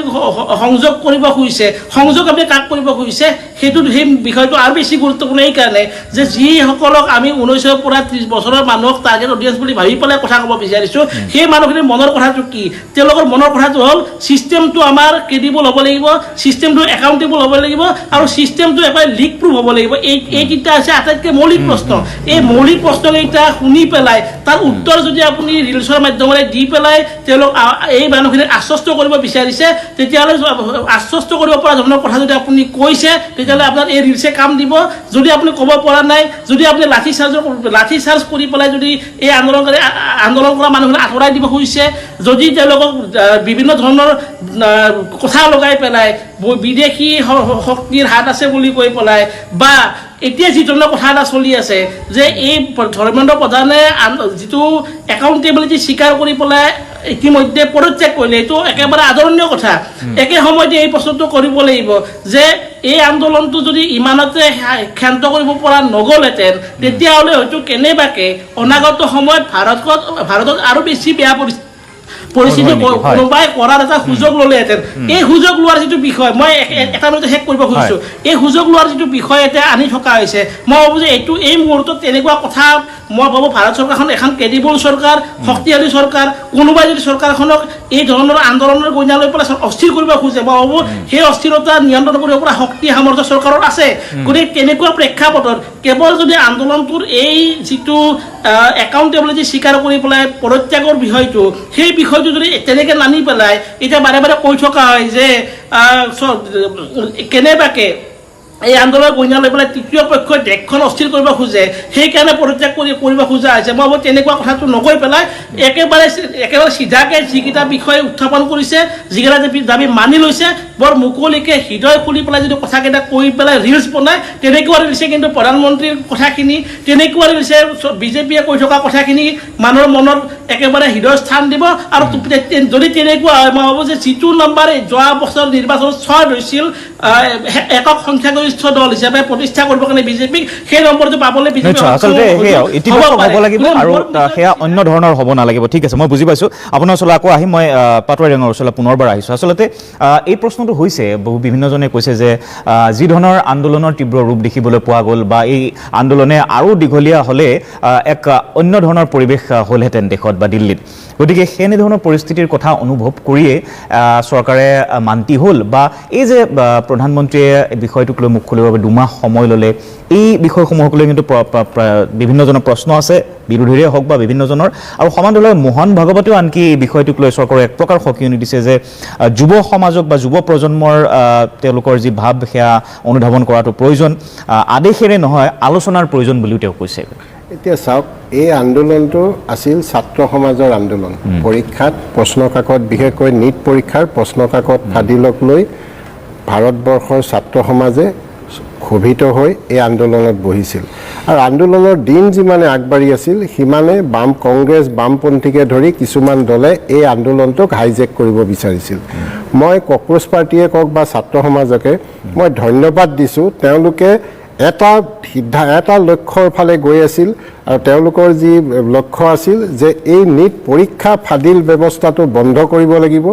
S6: সংযোগ কৰিব খুজিছে সংযোগ আপুনি কাক কৰিব খুজিছে সেইটো সেই বিষয়টো আৰু বেছি গুৰুত্বপূৰ্ণ এইকাৰণে যে যিসকলক আমি 19 পৰা 30 বছৰৰ মানুহক টাৰ্গেট অডিয়েঞ্চ বুলি ভাবি পেলাই কথা ক'ব বিচাৰিছোঁ সেই মানুহখিনিৰ মনৰ কথাটো কি তেওঁলোকৰ মনৰ কথাটো হ'ল চিষ্টেমটো আমাৰ ক্ৰেডিবল হ'ব লাগিব চিষ্টেমটো একাউণ্টেবল হ'ব লাগিব আৰু চিষ্টেমটো একেবাৰে লিক প্ৰুফ হ'ব লাগিব এইকেইটা আছে আটাইতকৈ মৌলিক প্ৰশ্ন এই মৌলিক প্ৰশ্নকেইটা শুনি পেলাই তাৰ উত্তৰ যদি আপুনি ৰিলছৰ মাধ্যমেৰে দি পেলাই তেওঁলোক এই মানুহখিনিক আশ্বস্ত কৰিব বিচাৰিছে তেতিয়াহ'লে আশ্বস্ত কৰিব পৰা ধৰণৰ কথা যদি আপুনি কৈছে তেতিয়াহ'লে আপোনাৰ এই ৰিলছে কাম দিব যদি আপুনি ক'ব পৰা নাই যদি আপুনি লাঠি চাৰ্জ কৰি পেলাই যদি এই আন্দোলন কৰা মানুহখিনি আঁতৰাই দিব খুজিছে যদি তেওঁলোকক বিভিন্ন ধৰণৰ কথা লগাই পেলাই বিদেশী শক্তিৰ হাত আছে বুলি কৈ পেলাই বা এতিয়া যি ধৰণৰ কথা এটা চলি আছে যে এই ধৰ্মেন্দ্ৰ প্ৰধানে যিটো একাউণ্টেবিলিটি স্বীকাৰ কৰি পেলাই ইতিমধ্যে পদত্যাগ কৰিলে, এইটো একেবাৰে আদৰণীয় কথা। একে সময়তে এই প্ৰশ্নটো কৰিব লাগিব যে এই আন্দোলনটো যদি ইমানতে ক্ষান্ত কৰিব পৰা নগ'লহেঁতেন, তেতিয়াহ'লে হয়তো কেনেবাকৈ অনাগত সময়ত ভাৰতত আৰু বেছি বেয়া পৰিস্থিতি কোনোবাই কৰাৰ এটা সুযোগ ল'লেহেঁতেন। এই সুযোগ লোৱাৰ যিটো বিষয়, মই এটা মিনিট শেষ কৰিব খুজিছোঁ, এই সুযোগ লোৱাৰ যিটো বিষয় এতিয়া আনি থকা হৈছে, মই ভাবোঁ যে এই মুহূৰ্তত তেনেকুৱা কথা মই ভাবোঁ ভাৰত চৰকাৰখন এখন ক্ৰেডিবল চৰকাৰ, শক্তিশালী চৰকাৰ। কোনোবাই যদি চৰকাৰখনক এই ধৰণৰ আন্দোলনৰ গইনা লৈ পেলাই অস্থিৰ কৰিব খোজে, মই ভাবোঁ সেই অস্থিৰতা নিয়ন্ত্ৰণ কৰিব পৰা শক্তি সামৰ্থ্য চৰকাৰৰ আছে। গতিকে তেনেকুৱা প্ৰেক্ষাপটত কেৱল যদি আন্দোলনটোৰ এই যিটো একাউণ্টেবিলিটি স্বীকাৰ কৰি পেলাই পদত্যাগৰ বিষয়টো, সেই বিষয়টো যদি তেনেকৈ নানি পেলাই এতিয়া বাৰে বাৰে কৈ থকা হয় যে কেনেবাকৈ এই আন্দোলন গইনা লৈ পেলাই তৃতীয় পক্ষই দেশখন অস্থিৰ কৰিব খোজে, সেইকাৰণে পদত্যাগ কৰিব খোজা হৈছে। মই ভাবোঁ তেনেকুৱা কথাটো নকৈ পেলাই একেবাৰে চিধাকৈ যিকেইটা বিষয় উত্থাপন কৰিছে, যিকেইটা দাবী মানি লৈছে, বৰ মুকলিকৈ হৃদয় খুলি পেলাই যদি কথাকেইটা কৈ পেলাই ৰিলছ বনায়, তেনেকুৱা দিছে। কিন্তু প্ৰধানমন্ত্ৰীৰ কথাখিনি, তেনেকুৱা দিছে বিজেপিয়ে কৈ থকা কথাখিনি মানুহৰ মনত একেবাৰে হৃদয় স্থান দিব। আৰু যদি তেনেকুৱা হয়, মই ভাবোঁ যে যিটো নম্বৰে যোৱা বছৰ নিৰ্বাচনত 6 হৈছিল একক সংখ্যাগৰিষ্ঠ দল হিচাপে প্ৰতিষ্ঠা কৰিবৰ কাৰণে বিজেপিক, সেই নম্বৰটো পাবলৈ
S1: আচলতে সেয়া ইতিবাচক হ'ব লাগিব আৰু সেয়া অন্য ধৰণৰ হ'ব নালাগিব। ঠিক আছে, মই বুজি পাইছোঁ। আপোনাৰ ওচৰলৈ আকৌ আহিম, মই পাটোৱাৰী ডাঙৰ ওচৰলৈ পুনৰবাৰ আহিছোঁ। আচলতে এই প্ৰশ্নটো হৈছে, বিভিন্নজনে কৈছে যে যি ধৰণৰ আন্দোলনৰ তীব্ৰ ৰূপ দেখিবলৈ পোৱা গ'ল বা এই আন্দোলনে আৰু দীঘলীয়া হ'লে এক অন্য ধৰণৰ পৰিৱেশ হ'লহেঁতেন দেশত বা দিল্লীত। গতিকে সেনেধৰণৰ পৰিস্থিতিৰ কথা অনুভৱ কৰিয়ে চৰকাৰে মান্তি হ'ল, বা এই যে প্ৰধানমন্ত্ৰীয়ে বিষয়টোক লৈ মুখ খুলিবৰ বাবে 2 মাহ সময় ল'লে, এই বিষয়সমূহক লৈ কিন্তু বিভিন্নজনৰ প্ৰশ্ন আছে, বিৰোধীৰে হওক বা বিভিন্নজনৰ। আৰু সমান্তৰালভাৱে মোহন ভাগৱতেও আনকি এই বিষয়টোক লৈ চৰকাৰক এক প্ৰকাৰ সকিয়নি দিছে যে যুৱ সমাজক বা যুৱ প্ৰজন্মৰ তেওঁলোকৰ যি ভাৱ সেয়া অনুধাৱন কৰাটো প্ৰয়োজন, আদেশেৰে নহয় আলোচনাৰ প্ৰয়োজন বুলিও তেওঁ কৈছে।
S3: এতিয়া চাওক, এই আন্দোলনটো আছিল ছাত্ৰ সমাজৰ আন্দোলন। পৰীক্ষাত প্ৰশ্নকাকত, বিশেষকৈ নীট পৰীক্ষাৰ প্ৰশ্নকাকত ফাদিলক লৈ ভাৰতবৰ্ষৰ ছাত্ৰ সমাজে ক্ষোভিত হৈ এই আন্দোলনত বহিছিল। আৰু আন্দোলনৰ দিন যিমানে আগবাঢ়ি আছিল, সিমানে কংগ্ৰেছ বামপন্থীকে ধৰি কিছুমান দলে এই আন্দোলনটোক হাইজেক কৰিব বিচাৰিছিল। মই কক্ৰোচ পাৰ্টীয়ে কওক বা ছাত্ৰ সমাজকে মই ধন্যবাদ দিছোঁ, তেওঁলোকে এটা লক্ষ্যৰ ফালে গৈ আছিল। আৰু তেওঁলোকৰ যি লক্ষ্য আছিল যে এই নীট পৰীক্ষা ফাদিল ব্যৱস্থাটো বন্ধ কৰিব লাগিব,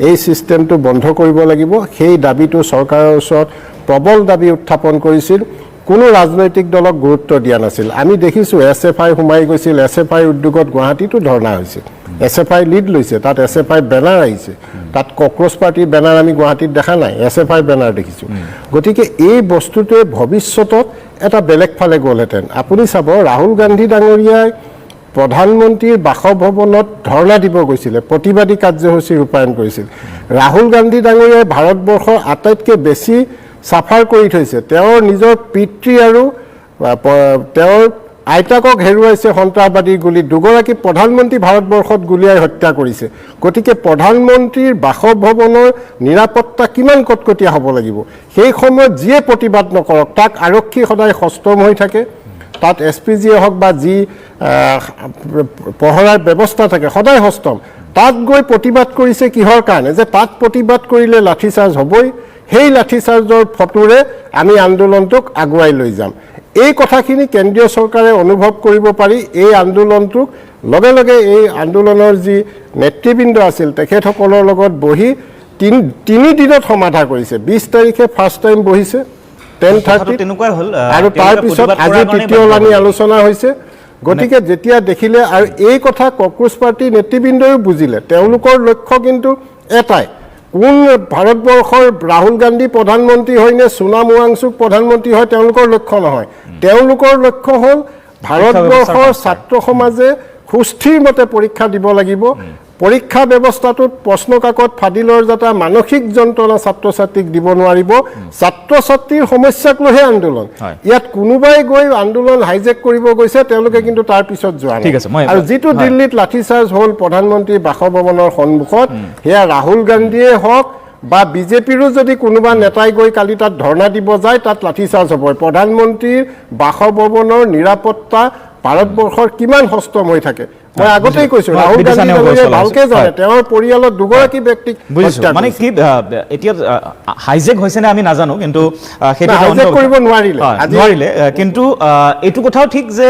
S3: এই ছিষ্টেমটো বন্ধ কৰিব লাগিব। সেই দাবীটো চৰকাৰৰ ওচৰত প্ৰবল দাবী উত্থাপন কৰিছিল। কোনো ৰাজনৈতিক দলক গুৰুত্ব দিয়া নাছিল। আমি দেখিছোঁ SFI সোমাই গৈছিল, SFI উদ্যোগত গুৱাহাটীতো ধৰ্ণা হৈছিল, SFI লিড লৈছে, তাত SFI বেনাৰ আহিছে, তাত কক্ৰোচ পাৰ্টিৰ বেনাৰ আমি গুৱাহাটীত দেখা নাই, SFI বেনাৰ দেখিছোঁ। গতিকে এই বস্তুটোৱে ভৱিষ্যতত এটা বেলেগ ফালে গ'লহেঁতেন। আপুনি চাব, ৰাহুল গান্ধী ডাঙৰীয়াই প্ৰধানমন্ত্ৰীৰ বাসভৱনত ধৰ্ণা দিব গৈছিলে, প্ৰতিবাদী কাৰ্যসূচী ৰূপায়ণ কৰিছিল। ৰাহুল গান্ধী ডাঙৰীয়াই ভাৰতবৰ্ষৰ আটাইতকৈ বেছি চাফাৰ কৰি থৈছে। তেওঁৰ নিজৰ পিতৃ আৰু তেওঁৰ আইতাকক হেৰুৱাইছে সন্ত্ৰাসবাদীৰ গুলীত। 2গৰাকী প্ৰধানমন্ত্ৰী ভাৰতবৰ্ষত গুলীয়াই হত্যা কৰিছে। গতিকে প্ৰধানমন্ত্ৰীৰ বাসভৱনৰ নিৰাপত্তা কিমান কটকটীয়া হ'ব লাগিব। সেই সময়ত যিয়ে প্ৰতিবাদ নকৰক, তাক আৰক্ষী সদায় সষ্টম হৈ থাকে। তাত SPGয়ে হওক বা যি পহৰাৰ ব্যৱস্থা থাকে, সদায় সষ্টম। তাত গৈ প্ৰতিবাদ কৰিছে কিহৰ কাৰণে? যে তাত প্ৰতিবাদ কৰিলে লাঠিচাৰ্জ হ'বই, সেই লাঠিচাৰ্জৰ ফটোৰে আমি আন্দোলনটোক আগুৱাই লৈ যাম। এই কথাখিনি কেন্দ্ৰীয় চৰকাৰে অনুভৱ কৰিব পাৰি এই আন্দোলনটোক লগে লগে এই আন্দোলনৰ যি নেতৃবৃন্দ আছিল তেখেতসকলৰ লগত বহি 3 দিনত সমাধা কৰিছে। 20 তাৰিখে ফাৰ্ষ্ট টাইম বহিছে 10:30
S1: তেনেকুৱাই হ'ল,
S3: আৰু তাৰপিছত আজি তৃতীয় লানি আলোচনা হৈছে। গতিকে যেতিয়া দেখিলে, আৰু এই কথা কক্ৰোচ পাৰ্টীৰ নেতৃবৃন্দইও বুজিলে, তেওঁলোকৰ লক্ষ্য কিন্তু এটাই, কোন ভাৰতবৰ্ষৰ ৰাহুল গান্ধী প্ৰধানমন্ত্ৰী হয় নে সোনাম ৱাংচুক প্ৰধানমন্ত্ৰী হয়, তেওঁলোকৰ লক্ষ্য নহয়। তেওঁলোকৰ লক্ষ্য হ'ল ভাৰতবৰ্ষৰ ছাত্ৰ সমাজে সুস্থিৰ মতে পৰীক্ষা দিব লাগিব। পৰীক্ষা ব্যৱস্থাটোত প্ৰশ্নকাকত ফাদিলৰ যাতে মানসিক যন্ত্ৰণা ছাত্ৰ ছাত্ৰীক দিব নোৱাৰিব। ছাত্ৰ ছাত্ৰীৰ সমস্যাক লৈহে আন্দোলন। ইয়াত কোনোবাই গৈ আন্দোলন হাইজেক কৰিব গৈছে, তেওঁলোকে কিন্তু তাৰ পিছত যোৱা নাই। আৰু যিটো দিল্লীত লাঠিচাৰ্জ হ'ল প্ৰধানমন্ত্ৰীৰ বাসভৱনৰ সন্মুখত, সেয়া ৰাহুল গান্ধীয়ে হওক বা বিজেপিৰো যদি কোনোবা নেতাই গৈ কালি তাত ধৰ্ণা দিব যায়, তাত লাঠিচাৰ্জ হ'ব। প্ৰধানমন্ত্ৰীৰ বাসভৱনৰ নিৰাপত্তা ভাৰতবৰ্ষৰ কিমান সষ্টম হৈ থাকে। মই আগতেই কৈছো
S1: হয়,
S3: ৰাহুল
S1: বিদিশা
S3: গান্ধী
S1: নেওগ
S3: ডাঙৰীয়াই
S1: গছৱালা
S3: ভালকে
S1: হৈছে।
S3: জানে
S1: হয়।
S3: তেওঁৰ পৰিয়ালৰ দুগৰাকী ব্যক্তিক
S1: বুজিছো
S3: হত্যা
S1: মানে
S3: কৰিছে।
S1: কি এতিয়া হাইজেক হৈছে নে আমি নাজানো কিন্তু সেইটো
S3: না,
S1: এটা
S3: hijack
S1: অন্য কথা।
S3: কৰিব নোৱাৰিলে।
S1: হয়,
S3: আজি-
S1: নোৱাৰিলে কিন্তু এইটো কথাও ঠিক যে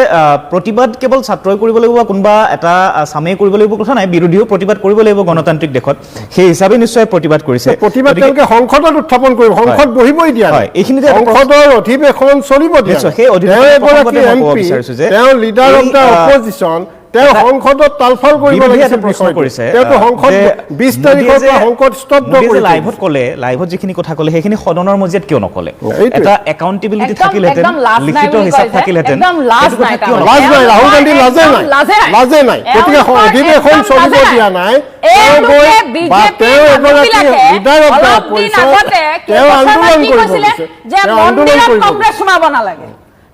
S1: প্ৰতিবাদ কেৱল ছাত্ৰই কৰিব লাগিব বা কোনোবা এটা চামেই কৰিব লাগিব কথা নাই, বিৰোধীও প্ৰতিবাদ কৰিব লাগিব গণতান্ত্ৰিক দেশত, সেই হিচাপে নিশ্চয় প্ৰতিবাদ কৰিছে।
S3: প্ৰতিবাদ
S1: গতিকে-
S3: তেওঁলোকে সংসদত উত্থাপন কৰিব, সংসদ বহিবই দিয়া
S1: হয়,
S3: নাই।
S1: এইখিনিতে এটা
S3: সংসদৰ অধিৱেশন চলিব দিয়া
S1: নিশ্চয়,
S3: নাই।
S1: সেই অধিৱেশনৰ
S3: তেওঁ এগৰাকী
S1: প্ৰসংগতে মই ক'ব
S3: MP,
S1: বিচাৰিছো যে
S3: তেওঁ লিডাৰ অফ দ্য
S1: এই,
S3: অপজিশ্যন, তেওঁ সংসদত তালফাল কৰিব
S1: বিৰোধীয়ে
S3: লাগিছে
S1: এটা প্ৰশ্ন
S3: বিষয়টো।
S1: কৰিছে
S3: তেওঁতো সংসদ
S1: যে
S3: 20
S1: মোদীয়ে
S3: তাৰিখৰ
S1: যে-
S3: পৰা সংসদ স্তব্ধ
S1: মোদীয়ে যে
S3: কৰি
S1: লাইভত ক'লে, লাইভত যিখিনি কথা ক'লে সেইখিনি সদনৰ মজিয়াত কিয় নক'লে?
S3: এইটোৱে।
S1: এটা একাউণ্টেবিলিটি
S2: একদম-
S1: থাকিলেহেঁতেন,
S2: একদম লাজ নাই
S1: লিখিত
S2: বুলি
S1: হিচাপ
S2: কয় যে,
S1: থাকিলেহেঁতেন,
S2: একদম লাজ
S1: সেইটো কথা
S2: নাই
S1: কিয়
S2: তাৰ
S1: নক'লে?
S3: লাজ নাই, ৰাহুল গান্ধী লাজে নাই, লাজে নাই। গতিকে অধিৱেশন চলিব দিয়া নাই। তেওঁ গৈ বা তেওঁ এগৰাকী লিডাৰ অফ দ্য অপজিশ্যন, তেওঁ আন্দোলন কৰিব দিছে,
S2: যে
S3: তেওঁ আন্দোলন
S2: মন্দিৰত
S3: কৰিব
S2: কংগ্ৰেছ সোমাব নালাগে,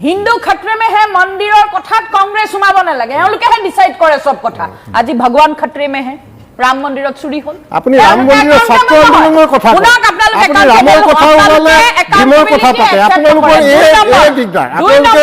S2: হিন্দু খত্ৰে মে হে মন্দিৰৰ কথাত কংগ্ৰেছ সোমাব নালাগে, এওঁলোকেহে ডিচাইড কৰে চব কথা। আজি ভগৱান খত্ৰে মে হে ৰাম মন্দিৰত চুৰি হ'ল।
S3: আপুনি ৰাম মন্দিৰৰ ছাত্ৰ আন্দোলনৰ কথা কয়।
S2: শুনক, আপোনালোকে
S3: আপুনি ৰামৰ কথা ওলালে ভীমৰ কথা পাতে। আপোনালোকৰ এই দিগদাৰ। আপোনালোকে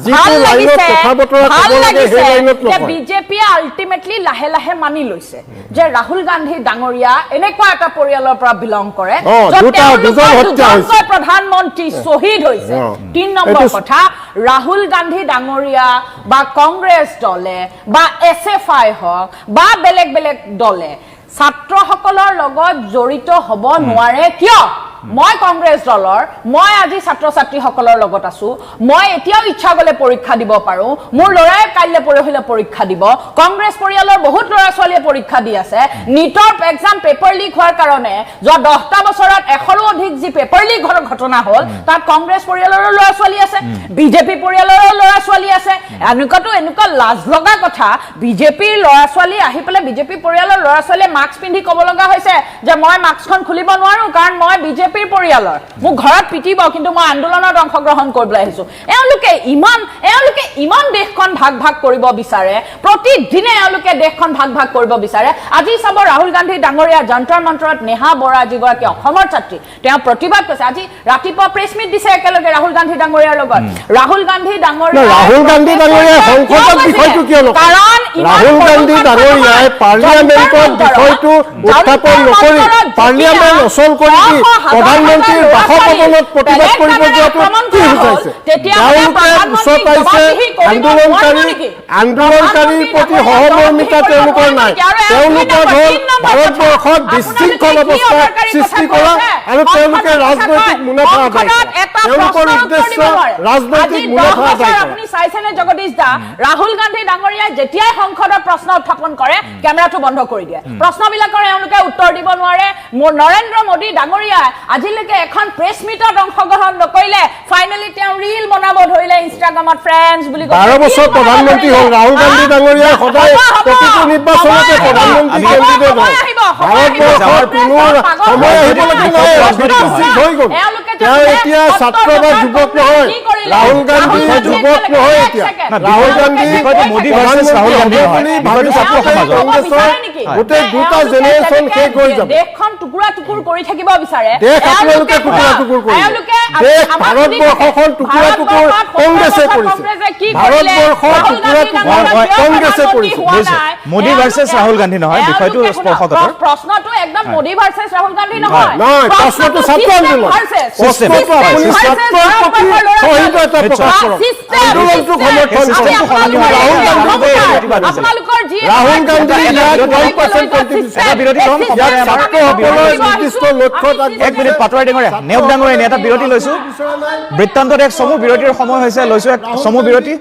S3: যিটো লাইনত কথা বতৰা ক'ব লাগে সেই লাইনত নকয়।
S2: বিজেপিয়ে আল্টিমেটলি লাহে লাহে মানি লৈছে যে ৰাহুল গান্ধী ডাঙৰীয়া এনেকুৱা এটা পৰিয়ালৰ পৰা বিলং কৰে য'ত
S3: দুজন হত্যা হৈছে।
S2: দুজনকৈ প্ৰধানমন্ত্ৰী শ্বহীদ হৈছে। ৩ নম্বৰ
S3: এইটো-
S2: কথা, ৰাহুল গান্ধী ডাঙৰীয়া বা কংগ্ৰেছ দলে বা SFI হওক বা বেলেগ বেলেগ দলে ছাত্ৰসকলৰ লগত জড়িত হ'ব নোৱাৰে। কিয়? মই কংগ্ৰেছ দলৰ, মই আজি ছাত্ৰ ছাত্ৰীসকলৰ লগত আছো, মই এতিয়াও ইচ্ছা গ'লে পৰীক্ষা দিব পাৰো, মোৰ ল'ৰাই কাইলৈ পৰহিলৈ পৰীক্ষা দিব, কংগ্ৰেছ পৰিয়ালৰ বহুত ল'ৰা ছোৱালীয়ে পৰীক্ষা দি আছে। নিটৰ এক্সাম পেপাৰ লিক হোৱাৰ কাৰণে যোৱা 10টা বছৰত 100ৰো অধিক যি পেপাৰ লিক হোৱাৰ ঘটনা হ'ল তাত কংগ্ৰেছ পৰিয়ালৰো ল'ৰা ছোৱালী আছে, বিজেপি পৰিয়ালৰো ল'ৰা ছোৱালী আছে। এনেকুৱা লাজ লগা কথা, বিজেপিৰ ল'ৰা ছোৱালী আহি পেলাই বিজেপি পৰিয়ালৰ ল'ৰা ছোৱালীয়ে মাস্ক পিন্ধি ক'ব লগা হৈছে যে মই মাস্কখন খুলিব নোৱাৰো কাৰণ মই বিজেপিৰ পৰিয়ালৰ, মোক ঘৰত পিটিব কিন্তু মই আন্দোলনত অংশগ্ৰহণ কৰিবলৈ আহিছো। এওঁলোকে ইমান দেশখন ভাগ ভাগ কৰিব বিচাৰে, প্ৰতিদিনে এওঁলোকে দেশখন ভাগ ভাগ কৰিব বিচাৰে। আজি চাব ৰাহুল গান্ধী ডাঙৰীয়া যন্তৰ মন্তৰত নেহা বৰা যিগৰাকী অসমৰ ছাত্ৰী, তেওঁ প্ৰতিবাদ কৰিছে। আজি ৰাতিপুৱা প্ৰেছ মিট দিছে একেলগে ৰাহুল গান্ধী ডাঙৰীয়াৰ লগত। ৰাহুল গান্ধী ডাঙৰীয়া
S3: সংসদত বিষয়টো কিয় নকয়?
S2: কাৰণ
S3: ৰাহুল গান্ধী ডাঙৰীয়াই পাৰ্লিয়ামেণ্টত বিষয়টো উত্থাপন নকৰি পাৰ্লিয়ামেণ্ট অচল কৰি দি প্ৰধানমন্ত্ৰীৰ বাসভৱনত প্ৰতিবাদ কৰিব যোৱাটো কি বুজাইছে? তেওঁলোকে উচতাইছে আন্দোলনকাৰীৰ প্ৰতি সহমৰ্মিতা তেওঁলোকৰ নাই। তেওঁলোকৰ হ'ল ভাৰতবৰ্ষত বিশৃংখল অৱস্থা সৃষ্টি কৰা আৰু তেওঁলোকে ৰাজনৈতিক মুনাফা আদায় কৰা। তেওঁলোকৰ উদ্দেশ্য ৰাজনৈতিক মুনাফা আদায় কৰা।
S2: আপুনি চাইছেনে জগদীশ দা, ৰাহুল গান্ধী ডাঙৰীয়াই যেতিয়াই সংসদত প্ৰশ্ন উত্থাপন কৰে কেমেৰাটো বন্ধ কৰি দিয়ে, প্ৰশ্নবিলাকৰ এওঁলোকে উত্তৰ দিব নোৱাৰে। মোৰ নৰেন্দ্ৰ মোদী ডাঙৰীয়াই আজিলৈকে এখন প্ৰেছ মিটত অংশগ্ৰহণ নকৰিলে, ফাইনেলি তেওঁ ৰিল বনাব ধৰিলে ইনষ্টাগ্ৰামত ফ্ৰেণ্ডছ বুলি
S3: 12 বছৰ প্ৰধানমন্ত্ৰী হ'ল ৰাহুল গান্ধী ডাঙৰীয়াই সদায় প্ৰতিটো নিৰ্বাচনতে প্ৰধানমন্ত্ৰী কেণ্ডিডেট হয়। ভাৰতবৰ্ষৰ কোনো সময় আহিবলগীয়া নাই, ৰাজনীতি ঠিক হৈ গ'ল। তেওঁ এতিয়া ছাত্ৰ বা যুৱক নহয়, ৰাহুল গান্ধী যুৱক নহয়। এতিয়া ৰাহুল গান্ধী
S1: মোদী ভাৰ্চেছ ৰাহুল গান্ধী নহয়, বিষয়টো ছাত্ৰ সমাজৰ।
S3: কংগ্ৰেছৰ গোটেই দুটা জেনেৰেশ্যন শেষ হৈ যাব।
S2: দেশখন টুকুৰা টুকুৰ কৰি থাকিব বিচাৰে।
S3: দেশ আপোনালোকে টুকুৰা টুকুৰ কৰিব। দেশ ভাৰতবৰ্ষখন টুকুৰা টুকুৰ কংগ্ৰেছে কৰিছে। ভাৰতবৰ্ষৰ টুকুৰা টুকুৰ কংগ্ৰেছে কৰিছে।
S1: মোদী ভাৰ্চেছ ৰাহুল গান্ধী নহয়, বিষয়টো স্পৰ্শকাতৰ।
S2: প্ৰশ্নটো একদম মোদী ভাৰ্চেছ ৰাহুল গান্ধী নহয়,
S3: নহয়, প্ৰশ্নটো ছাত্ৰ আন্দোলন। প্ৰশ্নটো আপুনি ছাত্ৰৰ প্ৰতি সহিষ্ণুতা এটা প্ৰকাশ কৰক। আন্দোলনটোক সমৰ্থন কৰক। ৰাহুল গান্ধী ৰাহুল গান্ধী ইয়াত 1% কণ্ট্ৰিবিউচন। ইয়াত ছাত্ৰসকলৰ নিৰ্দিষ্ট লক্ষ্যত
S1: এক মিনিট পাটোৱাৰী ডাঙৰীয়া, নেওগ ডাঙৰীয়া, এটা বিৰতি লৈছো। বৃত্তান্তত এক চমু বিৰতিৰ সময় হৈছে, লৈছো এক চমু বিৰতি।